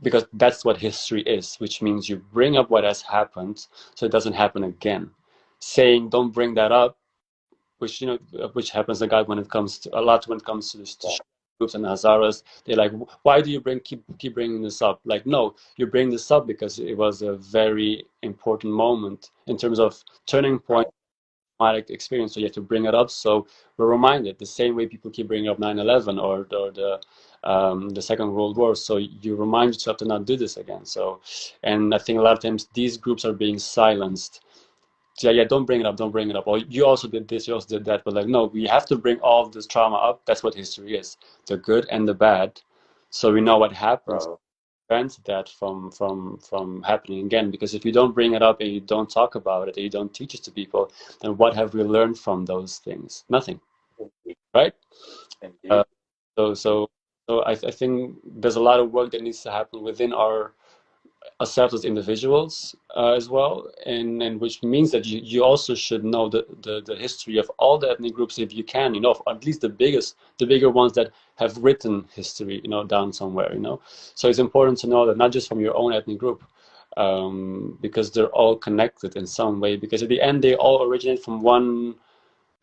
because that's what history is, which means you bring up what has happened so it doesn't happen again. Saying don't bring that up, which you know, which happens a lot when it comes to this to groups and Hazaras. They're like, why do you keep bringing this up? Like, no, you bring this up because it was a very important moment in terms of turning point, traumatic experience. So you have to bring it up. So we're reminded the same way people keep bringing up 9/11 or the Second World War. So you remind yourself to not do this again. So, and I think a lot of times these groups are being silenced. So yeah, don't bring it up, don't bring it up. Or you also did this, you also did that. But like, no, we have to bring all of this trauma up. That's what history is, the good and the bad. So we know what happens, prevent that from happening again. Because if you don't bring it up and you don't talk about it and you don't teach it to people, then what have we learned from those things? Nothing, right? Uh, so I think there's a lot of work that needs to happen within ourselves as individuals as well, and which means that you also should know the history of all the ethnic groups if you can, you know, at least the bigger ones that have written history, you know, down somewhere, you know. So it's important to know that not just from your own ethnic group, because they're all connected in some way, because at the end they all originate from one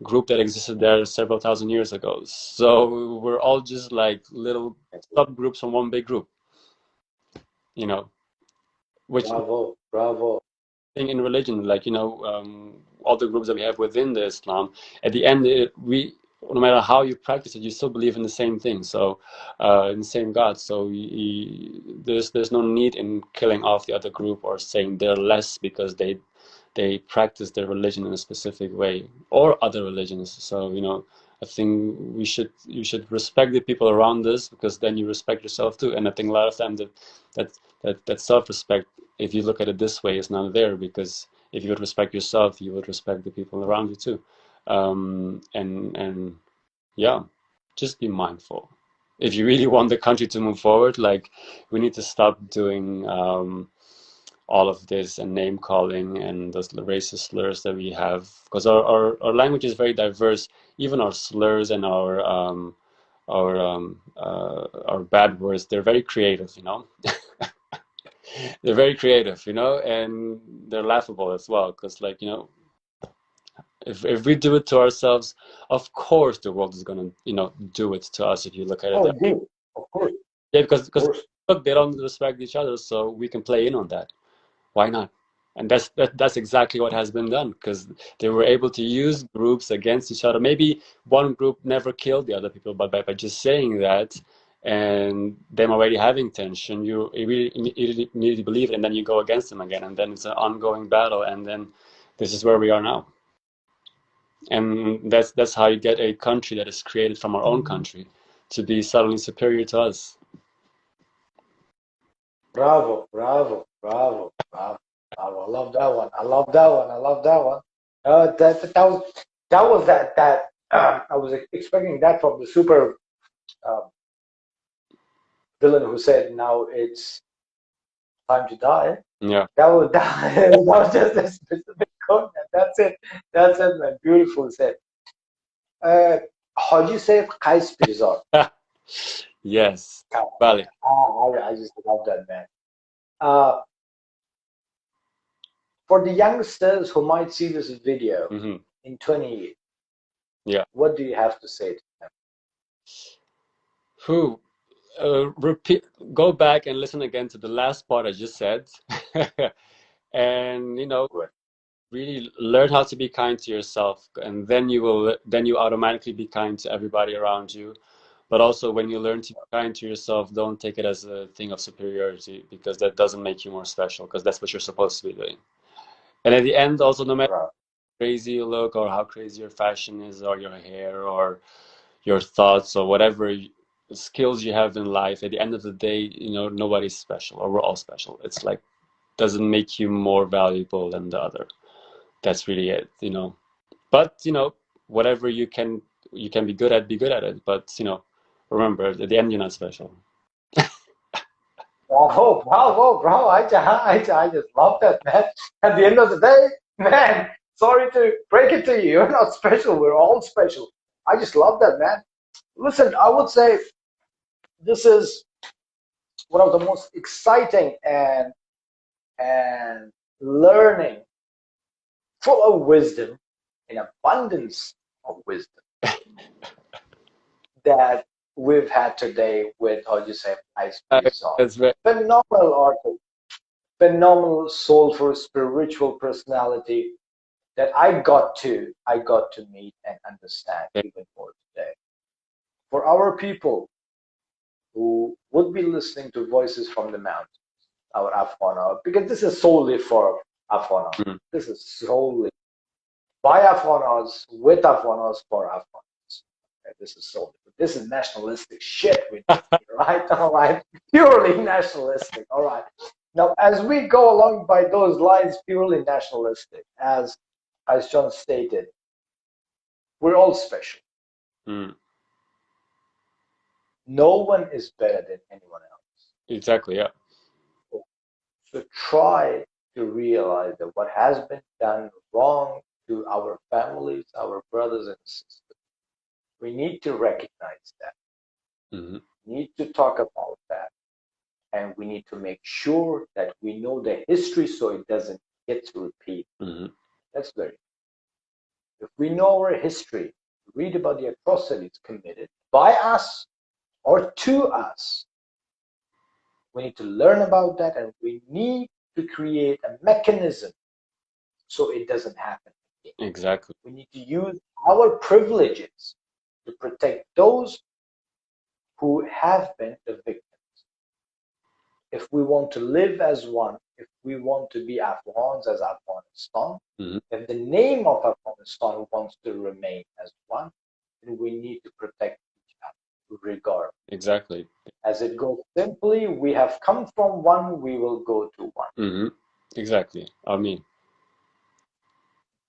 group that existed there several thousand years ago. So we're all just like little subgroups from one big group, you know, which Bravo. thing in religion, like, you know, all the groups that we have within the Islam, at the end, no matter how you practice it, you still believe in the same thing. So, in the same God. So there's no need in killing off the other group or saying they're less because they practice their religion in a specific way, or other religions. So, you know, I think you should respect the people around us, because then you respect yourself too. And I think a lot of times that self-respect, if you look at it this way, is not there, because if you would respect yourself, you would respect the people around you too. And yeah, just be mindful. If you really want the country to move forward, like, we need to stop doing all of this and name calling and those racist slurs that we have, because our language is very diverse. Even our slurs and our bad words, they're very creative, you know. They're very creative, you know, and they're laughable as well, because, like, you know, if we do it to ourselves, of course the world is gonna, you know, do it to us, if you look at it that way. Indeed, of course. Yeah, because look, they don't respect each other, so we can play in on that. Why not? And that's exactly what has been done, because they were able to use groups against each other. Maybe one group never killed the other people, but by just saying that and them already having tension, you really immediately believe it, and then you go against them again, and then it's an ongoing battle, and then this is where we are now. And that's how you get a country that is created from our own country to be suddenly superior to us. Bravo. I love that one. That I was expecting that from the super uh, villain who said, "Now it's time to die." Yeah. That was just a specific quote. That's it, man. Beautiful said. How do you say Qeas Pirzad? Yes. Vale. I just love that, man. Uh, for the youngsters who might see this video Mm-hmm. in 20 years, Yeah. what do you have to say to them? Who repeat, go back and listen again to the last part I just said, and really learn how to be kind to yourself, and then you automatically be kind to everybody around you. But also, when you learn to be kind to yourself, don't take it as a thing of superiority, because that doesn't make you more special, because that's what you're supposed to be doing. And at the end, also, no matter Right. how crazy you look, or how crazy your fashion is, or your hair, or your thoughts, or whatever skills you have in life, at the end of the day, nobody's special, or we're all special. It's like, doesn't make you more valuable than the other. That's really it. But whatever you can be good at it. But remember, at the end, you're not special. Bravo, bravo, bro. I just love that, man. At the end of the day, man, sorry to break it to you. You're not special. We're all special. I just love that, man. Listen, I would say this is one of the most exciting and learning, full of wisdom, an abundance of wisdom that we've had today with, how do you say, Qeas Pirzad. That's right. Phenomenal artist, phenomenal soulful spiritual personality that I got to meet and understand even more today. For our people who would be listening to Voices from the Mountains, our Afghan, because this is solely for Afghan. Mm. This is solely by Afghanas, with Afghanas, for Afghanas. Okay, this is nationalistic shit we do, right? All right, purely nationalistic. All right. Now, as we go along by those lines, purely nationalistic, as John stated, we're all special. Mm. No one is better than anyone else. Exactly. Yeah. So try to realize that what has been done wrong to our families, our brothers and sisters, we need to recognize that. Mm-hmm. We need to talk about that. And we need to make sure that we know the history so it doesn't get to repeat. Mm-hmm. That's very important. If we know our history, read about the atrocities committed by us or to us, we need to learn about that, and we need to create a mechanism so it doesn't happen again. Exactly. We need to use our privileges to protect those who have been the victims. If we want to live as one, if we want to be Afghans as Afghanistan, Mm-hmm. if the name of Afghanistan wants to remain as one, then we need to protect each other regardless. Exactly. As it goes simply, we have come from one, we will go to one. Mm-hmm. Exactly. I mean,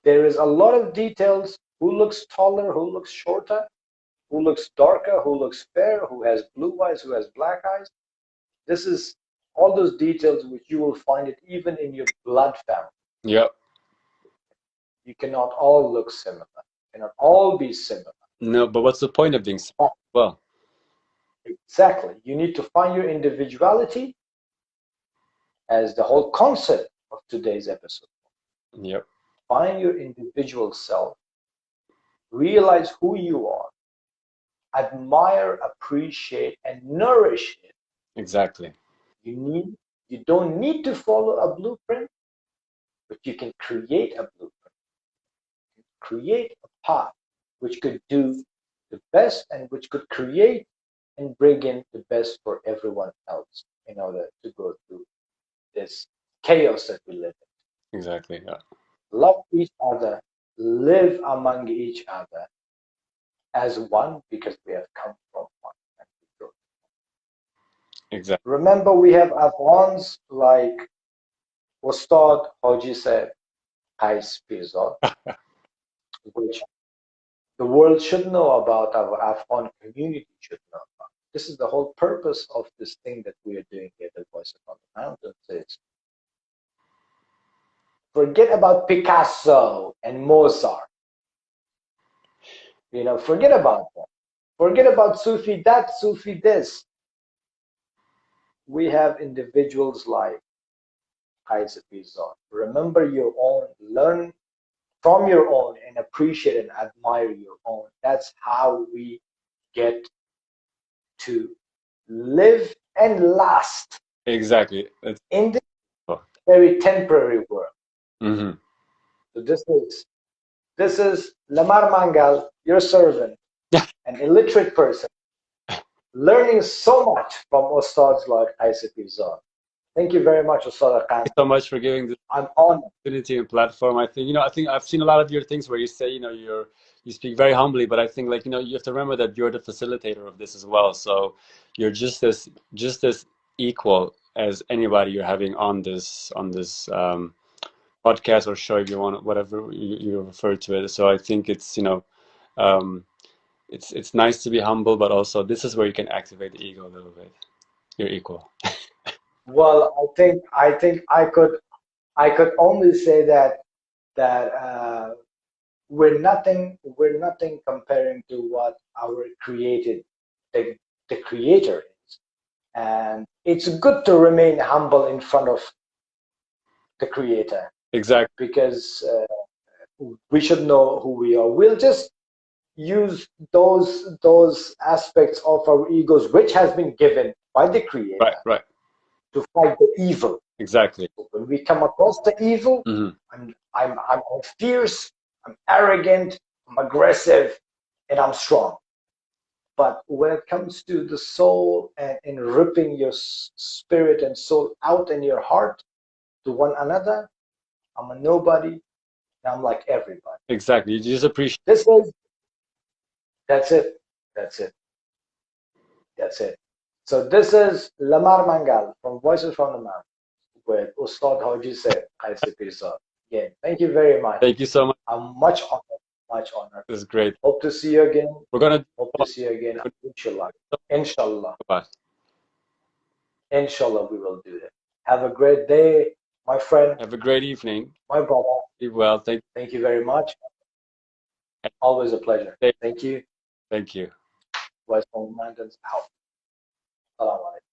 there is a lot of details: who looks taller, who looks shorter, who looks darker, who looks fair, who has blue eyes, who has black eyes. This is all those details which you will find it even in your blood family. yeah. You cannot all look similar. You cannot all be similar. No, but what's the point of being small? Well, Exactly. You need to find your individuality as the whole concept of today's episode. yep. Find your individual self. Realize who you are. Admire, appreciate, and nourish it. Exactly. You don't need to follow a blueprint, but you can create a blueprint. Create a path which could do the best and which could create and bring in the best for everyone else in order to go through this chaos that we live in. Exactly. Yeah. Love each other, live among each other as one, because we have come from one. And we go. Exactly. Remember, we have Afghans like Ustad Haji said, Qeas Pirzad, which the world should know about, our Afghan community should know about. This is the whole purpose of this thing that we are doing here, the Voices on the Mountains, is forget about Picasso and Mozart. Forget about that. Forget about Sufi that, Sufi this. We have individuals like Qeas Pirzad. Remember your own, learn from your own, and appreciate and admire your own. That's how we get to live and last Exactly. in this very temporary world. Mm-hmm. So this is Lamar Mangal, your servant, an illiterate person, learning so much from Ustads like Qeas Pirzad. Thank you very much, Ustad Khan. Thank you so much for giving this I'm honored. opportunity and platform. I think, I think I've seen a lot of your things where you say, you speak very humbly, but I think, like, you have to remember that you're the facilitator of this as well. So you're just as equal as anybody you're having on this podcast or show, if you want, whatever you refer to it. So I think it's, um, it's nice to be humble, but also this is where you can activate the ego a little bit. You're equal. Well, I think I could only say that we're nothing comparing to what our the creator is, and it's good to remain humble in front of the creator. Exactly. Because we should know who we are. We'll just use those aspects of our egos which has been given by the creator, Right. to fight the evil. Exactly. When we come across the evil, mm-hmm. I'm fierce, I'm arrogant, I'm aggressive, and I'm strong. But when it comes to the soul and ripping your spirit and soul out in your heart to one another, I'm a nobody, and I'm like everybody. Exactly. You just appreciate this is that's it. So this is Lamar Mangal from Voices from the Mountain with Ustad Haji said Qeas Pirzad. Again, thank you very much. Thank you so much. I'm much honored. This is great. Hope to see you again. Hope to see you again. Inshallah. Inshallah, we will do that. Have a great day, my friend. Have a great evening. My brother. Be well. Thank you very much. Always a pleasure. Thank you. Thank you. Voice from the Mountains out. Salam alaikum.